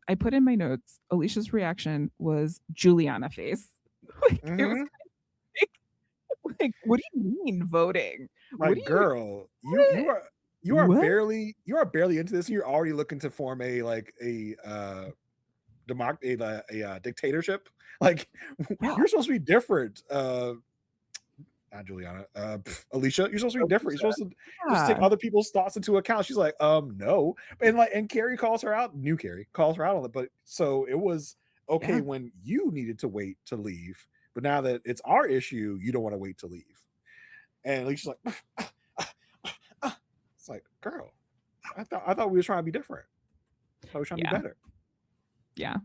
I put in my notes, Alicia's reaction was Juliana face. Like, it was like, what do you mean voting? Like, girl, you are barely into this. You're already looking to form a dictatorship. Like, you're supposed to be different. Not Juliana, Alicia, you're supposed to be different. You're supposed to just take other people's thoughts into account. She's like, no. And Carrie calls her out, new Carrie calls her out on it. But so it was okay when you needed to wait to leave. But now that it's our issue, you don't want to wait to leave. And Alicia's like, it's like, girl, I thought we were trying to be different. I thought we were trying to be better. Yeah.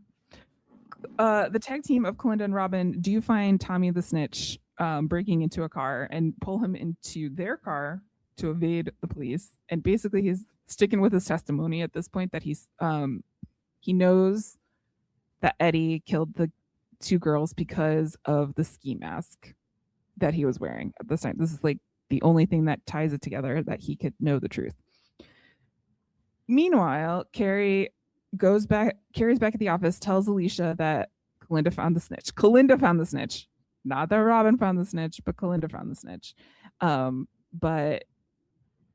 The tag team of Kalinda and Robin, do you find Tommy the snitch breaking into a car and pull him into their car to evade the police? And basically he's sticking with his testimony at this point that he knows that Eddie killed the two girls because of the ski mask that he was wearing at this time. This is like the only thing that ties it together, that he could know the truth. Meanwhile, Carrie's back at the office, tells Alicia that Kalinda found the snitch. Kalinda found the snitch. Not that Robin found the snitch, but Kalinda found the snitch. But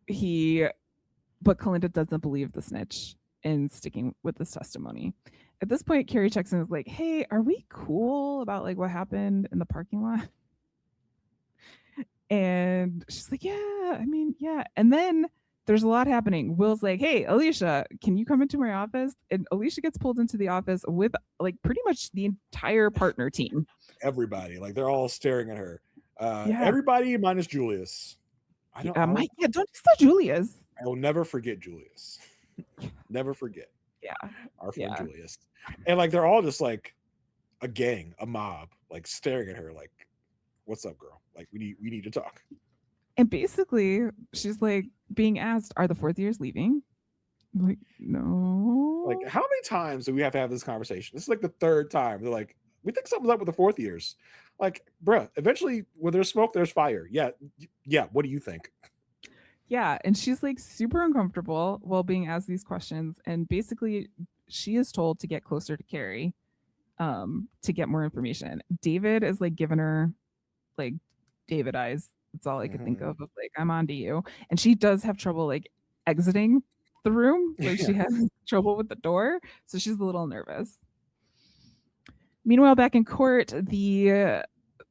Kalinda doesn't believe the snitch and sticking with this testimony. At this point, Carrie checks in and is like, hey, are we cool about like what happened in the parking lot? And she's like, yeah, I mean, yeah. And then there's a lot happening. Will's like, hey, Alicia, can you come into my office? And Alicia gets pulled into the office with like pretty much the entire partner team. Everybody, like they're all staring at her. Everybody minus Julius. Don't you say Julius. I will never forget Julius. Never forget. Yeah. Our friend Julius. And like they're all just like a gang, a mob, like staring at her like, what's up, girl? Like we need to talk. And basically she's like being asked, are the fourth years leaving? I'm like, no. Like, how many times do we have to have this conversation? This is like the third time. They're like, we think something's up with the fourth years. Like, bruh, eventually when there's smoke, there's fire. Yeah. What do you think? Yeah. And she's like super uncomfortable while being asked these questions. And basically she is told to get closer to Carrie to get more information. David is like giving her like David eyes. That's all I could think of like, I'm on to you. And she does have trouble like exiting the room. Like she has trouble with the door. So she's a little nervous. Meanwhile, back in court, the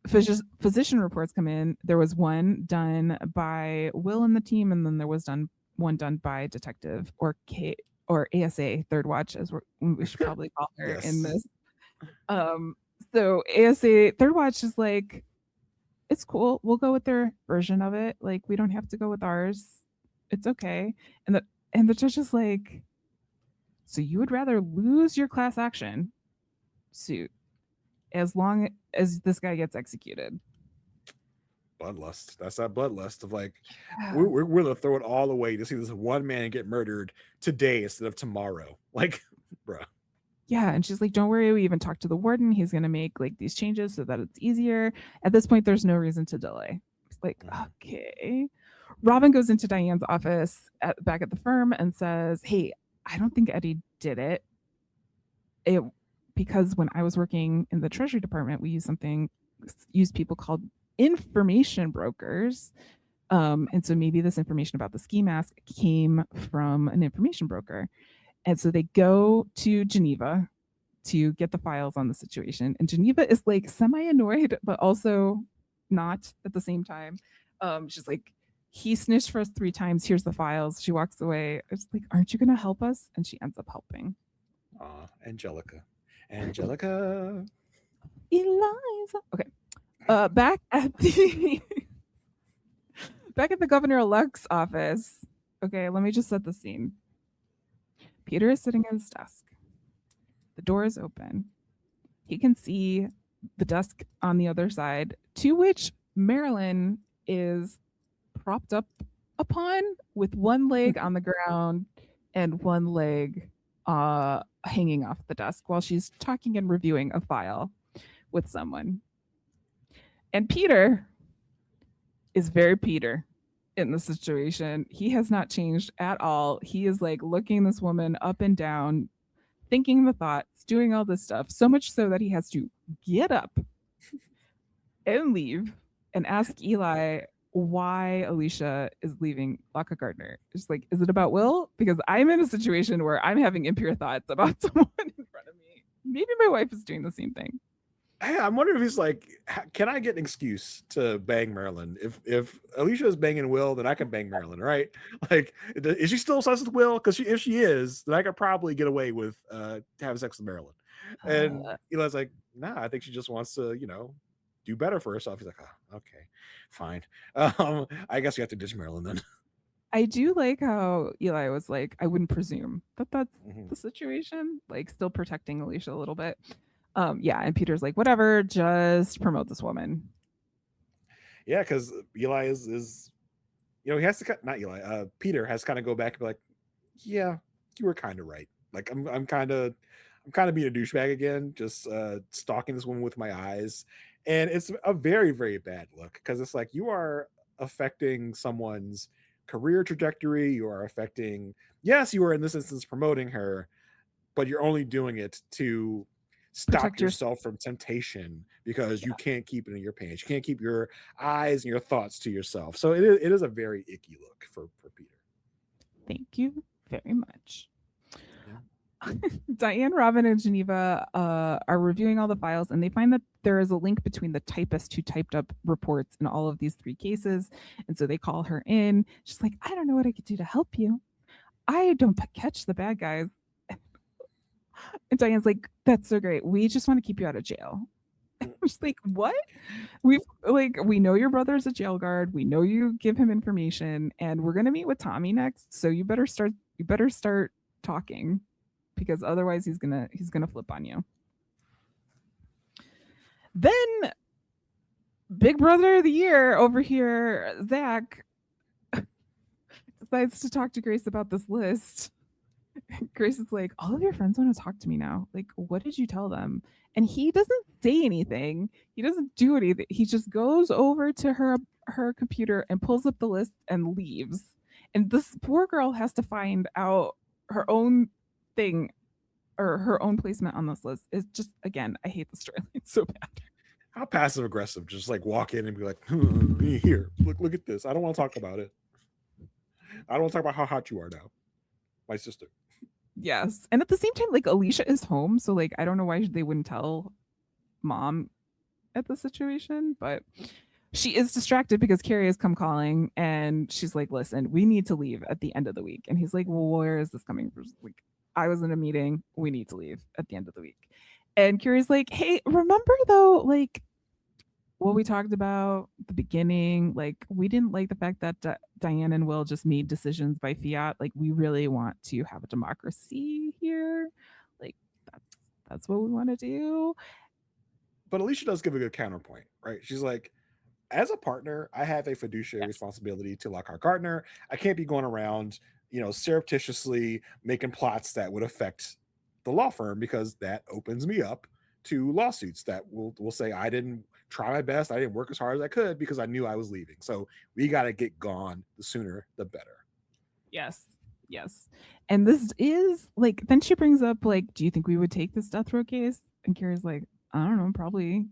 physician reports come in. There was one done by Will and the team, and then there was one done by Detective or ASA, Third Watch, as we should probably call her in this. So ASA, Third Watch is like, it's cool. We'll go with their version of it. Like, we don't have to go with ours. It's okay. And the judge is like, so you would rather lose your class action suit as long as this guy gets executed? Bloodlust. That's that bloodlust of like, we're going to throw it all away to see this one man get murdered today instead of tomorrow. Like, bruh. Yeah, and she's like, don't worry, we even talked to the warden. He's going to make like these changes so that it's easier. At this point, there's no reason to delay. It's like, okay. Robin goes into Diane's office back at the firm and says, hey, I don't think Eddie did it. Because when I was working in the Treasury Department, we used people called information brokers. And so maybe this information about the ski mask came from an information broker. And so they go to Geneva to get the files on the situation. And Geneva is like semi-annoyed, but also not at the same time. She's like, he snitched for us 3 times. Here's the files. She walks away. It's like, aren't you going to help us? And she ends up helping. Angelica. Eliza. Okay. Back at the governor-elect's office. Okay, let me just set the scene. Peter is sitting at his desk. The door is open. He can see the desk on the other side, to which Marilyn is propped up upon with one leg on the ground and one leg hanging off the desk while she's talking and reviewing a file with someone. And Peter is very Peter in the situation. He has not changed at all. He is like looking this woman up and down, thinking the thoughts, doing all this stuff, so much so that he has to get up and leave and ask Eli why Alicia is leaving Lockhart Gardner. It's like, is it about Will? Because I'm in a situation where I'm having impure thoughts about someone in front of me. Maybe my wife is doing the same thing. Hey, I'm wondering if he's like, can I get an excuse to bang Marilyn? If Alicia is banging Will, then I can bang Marilyn, right? Like, is she still obsessed with Will? Because if she is, then I could probably get away with having sex with Marilyn. And Eli's like, nah, I think she just wants to, do better for herself. He's like, oh, okay, fine. I guess you have to ditch Marilyn then. I do like how Eli was like, I wouldn't presume that that's the situation, like still protecting Alicia a little bit. Yeah, and Peter's like, whatever, just promote this woman. Yeah, because Eli is he has to not Eli. Peter has to kind of go back and be like, yeah, you were kind of right. Like I'm kind of I'm kind of being a douchebag again, just stalking this woman with my eyes. And it's a very, very bad look because it's like you are affecting someone's career trajectory. You are affecting, yes, you are in this instance promoting her, but you're only doing it to stop Protect your yourself from temptation because you can't keep it in your pants. You can't keep your eyes and your thoughts to yourself. So it is a very icky look for Peter. thank you very much. Yeah. Diane, Robin, and Geneva are reviewing all the files, and they find that there is a link between the typist who typed up reports in all of these 3 cases. And so they call her in. She's like, I don't know what I could do to help you. I don't catch the bad guys. And Diane's like, that's so great. We just want to keep you out of jail. She's like, what? We know your brother's a jail guard. We know you give him information, and we're gonna meet with Tommy next. So you better start talking, because otherwise he's gonna flip on you. Then Big Brother of the Year over here, Zach, decides to talk to Grace about this list. Grace is like, all of your friends want to talk to me now. Like, what did you tell them? And he doesn't say anything. He doesn't do anything. He just goes over to her computer and pulls up the list and leaves. And this poor girl has to find out her own thing, or her own placement on this list. Is just, again, I hate the storyline so bad. How passive aggressive, just like walk in and be like, here, look at this. I don't want to talk about it. I don't want to talk about how hot you are now, my sister. Yes. And at the same time, like, Alicia is home, so like I don't know why they wouldn't tell mom at the situation, but she is distracted because Carrie has come calling, and she's like, listen, we need to leave at the end of the week. And he's like, well, where is this coming from? Like, I was in a meeting. We need to leave at the end of the week. And Carrie's like, hey, remember though, like, what we talked about at the beginning? Like, we didn't like the fact that Diane and Will just made decisions by fiat. Like, we really want to have a democracy here. Like, that's what we want to do. But Alicia does give a good counterpoint, right? She's like, as a partner, I have a fiduciary Yes. responsibility to Lockhart Gardner. I can't be going around, surreptitiously making plots that would affect the law firm, because that opens me up to lawsuits that will say I didn't try my best, I didn't work as hard as I could because I knew I was leaving. So we got to get gone. The sooner, the better. Yes. Yes. And this is like, then she brings up, like, do you think we would take this death row case? And Carrie's like, I don't know, probably.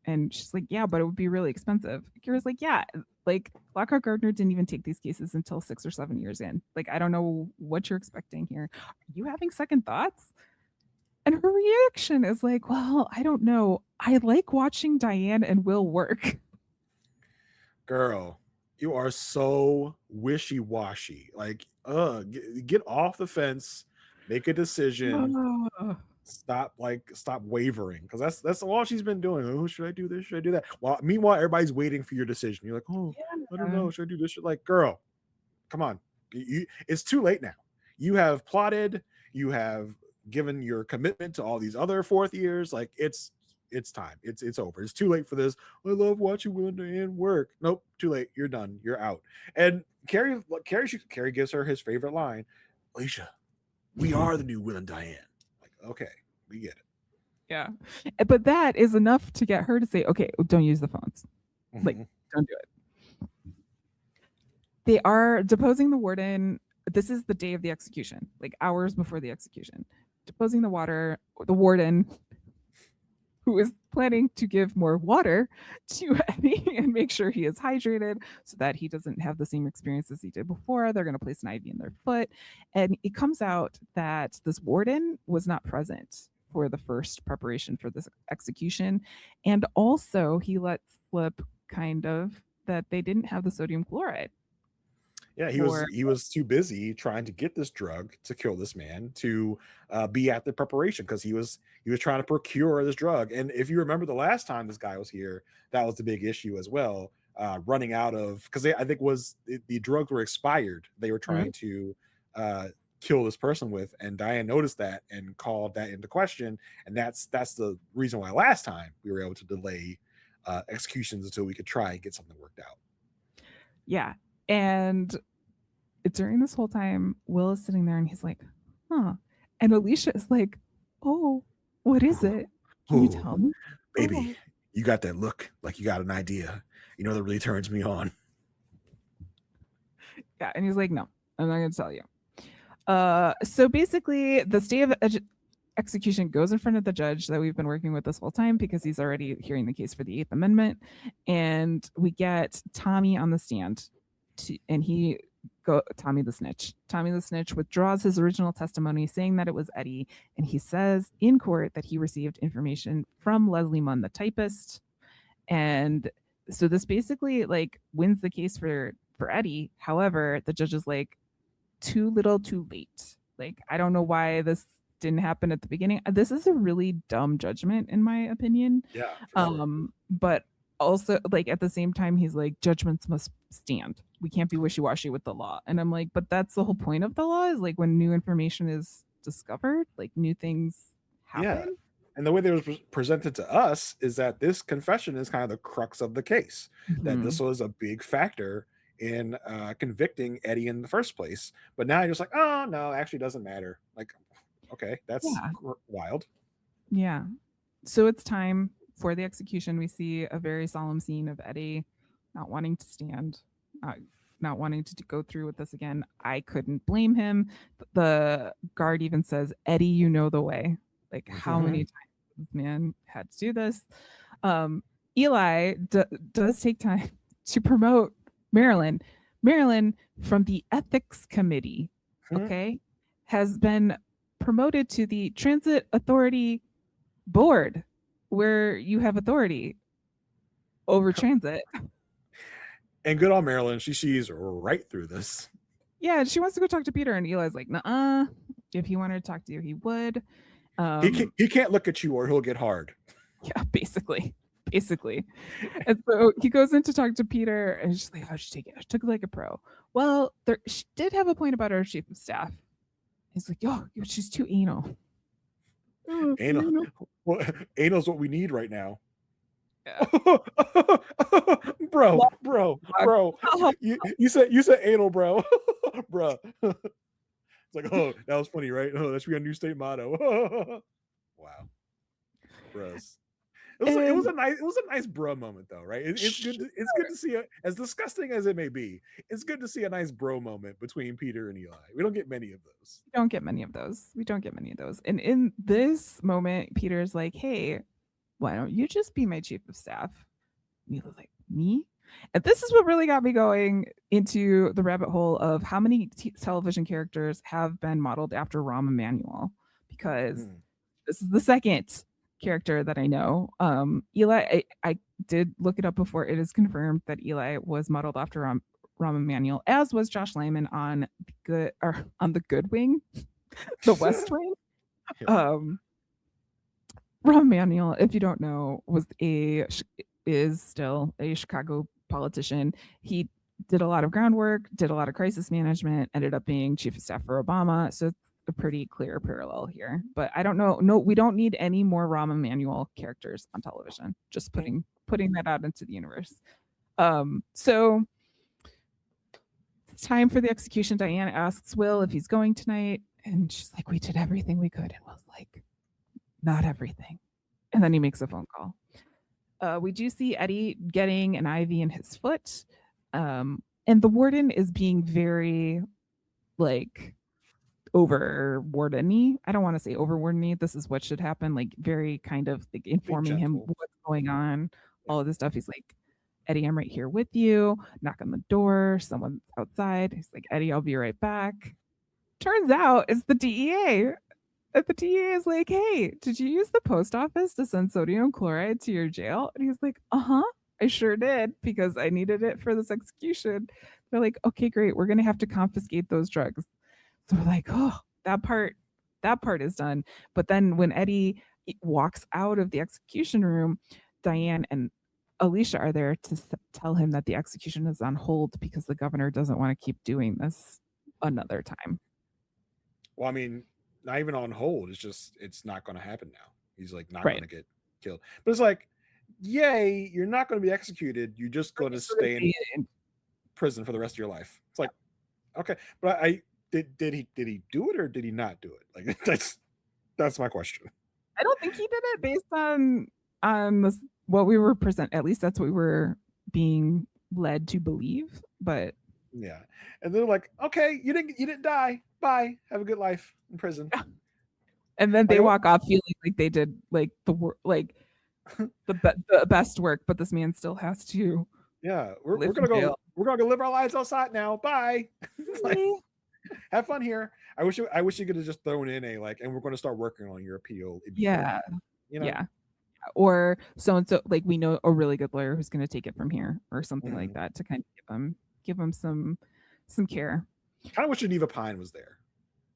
And she's like, yeah, but it would be really expensive. Kira's like, yeah, like, Lockhart Gardner didn't even take these cases until 6 or 7 years in. Like, I don't know what you're expecting here. Are you having second thoughts? And her reaction is like, well, I don't know. I like watching Diane and Will work. Girl, you are so wishy-washy. Like, get off the fence, make a decision. Stop wavering, because that's all she's been doing. Oh, should I do this? Should I do that? Well, meanwhile, everybody's waiting for your decision. You're like, oh, I don't know. Should I do this? Like, girl, come on. It's too late now. You have plotted. You have given your commitment to all these other 4th years. Like, it's time. It's over. It's too late for this. I love watching Will and Diane work. Nope, too late. You're done. You're out. And Carrie gives her his favorite line. Alicia, we are the new Will and Diane. Okay, we get it. Yeah. But that is enough to get her to say, okay, don't use the phones. Like, don't do it. They are deposing the warden. This is the day of the execution, like hours before the execution. Deposing the warden, who is planning to give more water to Eddie and make sure he is hydrated so that he doesn't have the same experience as he did before. They're going to place an IV in their foot. And it comes out that this warden was not present for the first preparation for this execution. And also he let slip kind of that they didn't have the sodium chloride. Yeah, he was too busy trying to get this drug to kill this man to be at the preparation, because he was trying to procure this drug. And if you remember the last time this guy was here, that was the big issue as well. Running out of, because I think the drugs were expired. They were trying to kill this person with, and Diane noticed that and called that into question. And that's the reason why last time we were able to delay executions until we could try and get something worked out. Yeah. And during this whole time, Will is sitting there and he's like, huh. And Alicia is like, Oh, what is it? Can you Ooh, tell me? baby, Oh. you got that look like you got an idea. You know that really turns me on. Yeah, and he's like, no, I'm not going to tell you. So basically, the stay of execution goes in front of the judge that we've been working with this whole time because he's already hearing the case for the Eighth Amendment, and we get Tommy on the stand, and Tommy the snitch. Tommy the snitch withdraws his original testimony, saying that it was Eddie, and he says in court that he received information from Leslie Munn, the typist, and so this basically like wins the case for Eddie. However, the judge is like, too little, too late. Like, I don't know why this didn't happen at the beginning. This is a really dumb judgment, in my opinion. Yeah, for sure. But also, like, at the same time, he's like, judgments must stand. We can't be wishy washy with the law. And I'm like, but that's the whole point of the law is like when new information is discovered, like new things Yeah. happen. And the way they was presented to us is that this confession is kind of the crux of the case, that this was a big factor in convicting Eddie in the first place. But now you're just like, oh, no, actually doesn't matter. Like, okay, that's Yeah. wild. Yeah. So it's time for the execution. We see a very solemn scene of Eddie not wanting to stand, not wanting to go through with this again. I couldn't blame him. The guard even says, Eddie, you know the way. Like, how many times this man had to do this? Eli does take time to promote Marilyn. Marilyn from the ethics committee, okay, has been promoted to the transit authority board where you have authority over transit. And good on Marilyn. She sees right through this. Yeah, she wants to go talk to Peter, and Eli's like, "Nuh-uh. If he wanted to talk to you, he would." He can't look at you or he'll get hard. Yeah, basically. And so he goes in to talk to Peter, and she's like, "How'd you take it?" I took it like a pro. Well, she did have a point about our chief of staff. He's like, "Yo, she's too anal." Anal. Well, anal's what we need right now. Yeah. bro. You said anal, bro. Bro. It's like, oh, that was funny, right? Oh, that should be a new state motto. Wow. Gross. It was a nice bro moment though, right? It's good to see as disgusting as it may be. It's good to see a nice bro moment between Peter and Eli. We don't get many of those. We don't get many of those. And in this moment, Peter's like, "Hey, why don't you just be my chief of staff?" Eli's like, "Me?" And this is what really got me going into the rabbit hole of how many television characters have been modeled after Rahm Emanuel, because this is the second character that I know. Eli, I did look it up before. It is confirmed that Eli was modeled after Rahm Emanuel, as was Josh Lyman on the Good Wing, the West Wing. Rahm Emanuel, if you don't know, is still a Chicago politician. He did a lot of groundwork, did a lot of crisis management, ended up being chief of staff for Obama. So it's a pretty clear parallel here. But I don't know. No, we don't need any more Rahm Emanuel characters on television. Just putting that out into the universe. So it's time for the execution. Diane asks Will if he's going tonight, and she's like, "We did everything we could." And Will's like, "Not everything." And then he makes a phone call. We do see Eddie getting an IV in his foot. And the warden is being very like over wardeny. I don't want to say over wardeny. This is what should happen. Like very kind of like informing him what's going on, all of this stuff. He's like, "Eddie, I'm right here with you." Knock on the door. Someone's outside. He's like, "Eddie, I'll be right back." Turns out it's the DEA. And the DEA is like, "Hey, did you use the post office to send sodium chloride to your jail?" And he's like, "Uh-huh, I sure did, because I needed it for this execution." They're like, "Okay, great. We're going to have to confiscate those drugs." So we're like, "Oh, that part is done." But then when Eddie walks out of the execution room, Diane and Alicia are there to tell him that the execution is on hold because the governor doesn't want to keep doing this another time. Well, I mean, not even on hold. It's not going to happen now. He's like not going to get killed. But it's like, yay, you're not going to be executed. You're just going to stay in prison for the rest of your life. It's like, okay, but did he do it or did he not do it? Like that's That's my question. I don't think he did it based on this, what we were present. At least that's what we were being led to believe. But Yeah. And they're like, okay, you didn't die. Bye. Have a good life in prison. and then Like, they walk off feeling like they did like the work, like the best work, but this man still has to yeah, we're live gonna in go. jail. We're gonna go live our lives outside now. Bye. Like, have fun here. I wish you could have just thrown in a like, and we're gonna start working on your appeal immediately. Yeah, You know. yeah. Or so and so, like we know a really good lawyer who's going to take it from here, or something like Mhm. that, to kind of give him some care. Kind of wish Geneva Pine was there.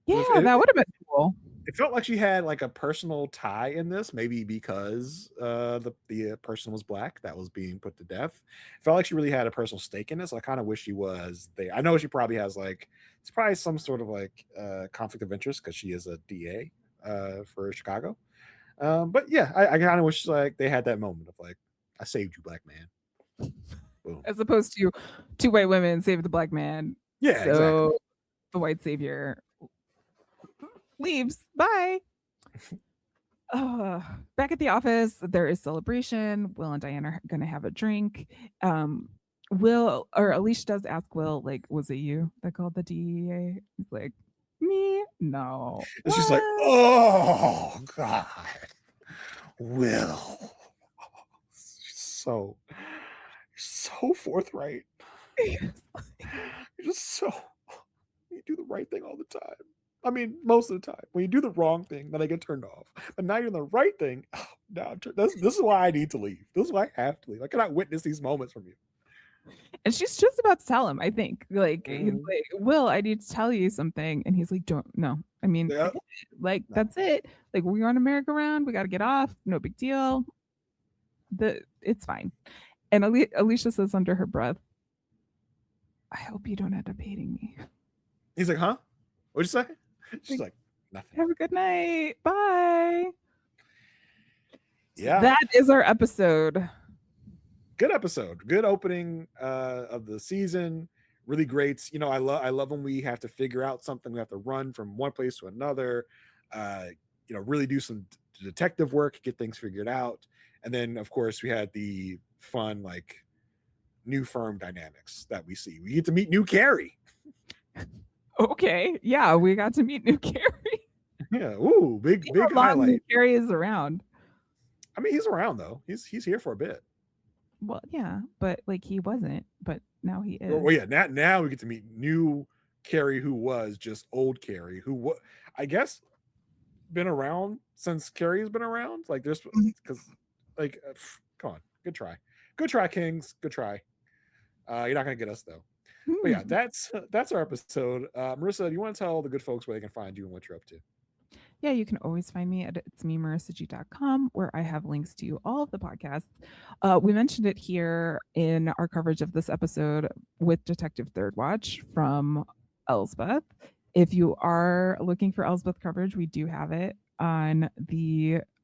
Yeah, It, that it, would have been cool. it felt like she had like a personal tie in this, maybe because the person was black that was being put to death. It felt like she really had a personal stake in this. I kind of wish she was there. I know she probably has like it's probably some sort of like conflict of interest because she is a DA for Chicago. But yeah, I kind of wish like they had that moment of like, I saved you, black man. Boom. As opposed to two white women save the black man, Yeah, exactly. so the white savior leaves. Bye. Back at the office, there is celebration. Will and Diane are going to have a drink. Will, or Alicia does ask Will, like, was it you that called the DEA? He's like, me? No. And she's like, What? oh God, Will. So, so forthright. You're just so you do the right thing all the time. I mean, most of the time. When you do the wrong thing, then I get turned off. But now you're doing the right thing. Oh, now this is why I need to leave. This is why I have to leave. I cannot witness these moments from you. And she's just about to tell him, I think. Like, he's Mhm. like, Will, I need to tell you something. And he's like, don't, no. I mean, I Yeah, get it. Like, no. that's it. Like, we're on a merry-go-round. We got to get off. No big deal. It's fine. And Alicia says under her breath, I hope you don't end up hating me. He's like, huh? What'd you say? She's Like, like, nothing. have a good night. Bye. So Yeah. that is our episode. Good episode. Good opening of the season. Really great. I love when we have to figure out something. We have to run from one place to another. Really do some detective work, get things figured out. And then of course we had the fun like new firm dynamics that we see. We get to meet new Carrie. Okay. Yeah, we got to meet new Carrie. Yeah. Ooh, big See big how long new highlight. Carrie is around. I mean, he's around though. He's here for a bit. Well, yeah, but like he wasn't, but now he is. Well, yeah. Now we get to meet new Carrie, who was just old Carrie, who I guess been around since Carrie's been around. Like there's because like come on, good try, Kings, good try. You're not gonna get us though. But yeah, Hmm. that's our episode. Marissa, do you want to tell the good folks where they can find you and what you're up to? Yeah, you can always find me at itsmemarissag.com, where I have links to all of the podcasts. We mentioned it here in our coverage of this episode with Detective Third Watch from Elsbeth. If you are looking for Elsbeth coverage, we do have it on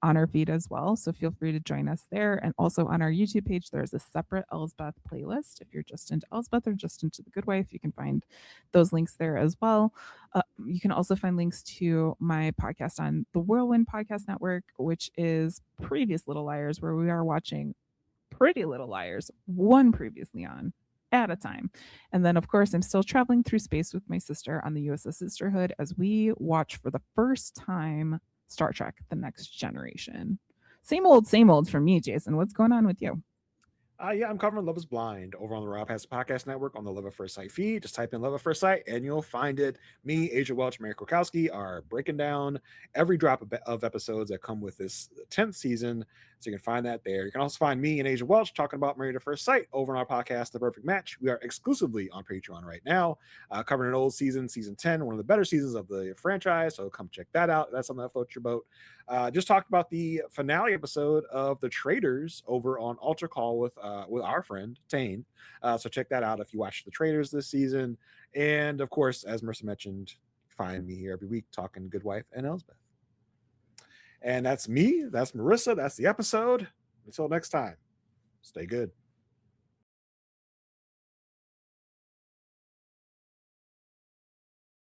our feed as well. So feel free to join us there. And also on our YouTube page, there's a separate Elsbeth playlist. If you're just into Elsbeth or just into The Good Wife, you can find those links there as well. You can also find links to my podcast on the Whirlwind Podcast Network, which is Previous Little Liars, where we are watching Pretty Little Liars, one previously on at a time. And then, of course, I'm still traveling through space with my sister on the USS Sisterhood as we watch for the first time Star Trek The Next Generation. Same old for me, Jason. What's going on with you? Yeah, I'm covering Love is Blind over on the Rob Has Podcast Network on the Love at First Sight feed. Just type in Love at First Sight and you'll find it. Me, Asia Welch, Mary Krokowski are breaking down every drop of episodes that come with this 10th season. So you can find that there. You can also find me and Asia Welch talking about Married at First Sight over on our podcast, The Perfect Match. We are exclusively on Patreon right now, covering an old season 10, one of the better seasons of the franchise. So come check that out. That's something that floats your boat. Just talked about the finale episode of The Traitors over on Altar Call with our friend Tane. So check that out if you watch The Traitors this season. And of course, as Marissa mentioned, find me here every week talking Good Wife and Elsbeth. And that's me. That's Marissa. That's the episode. Until next time, stay good.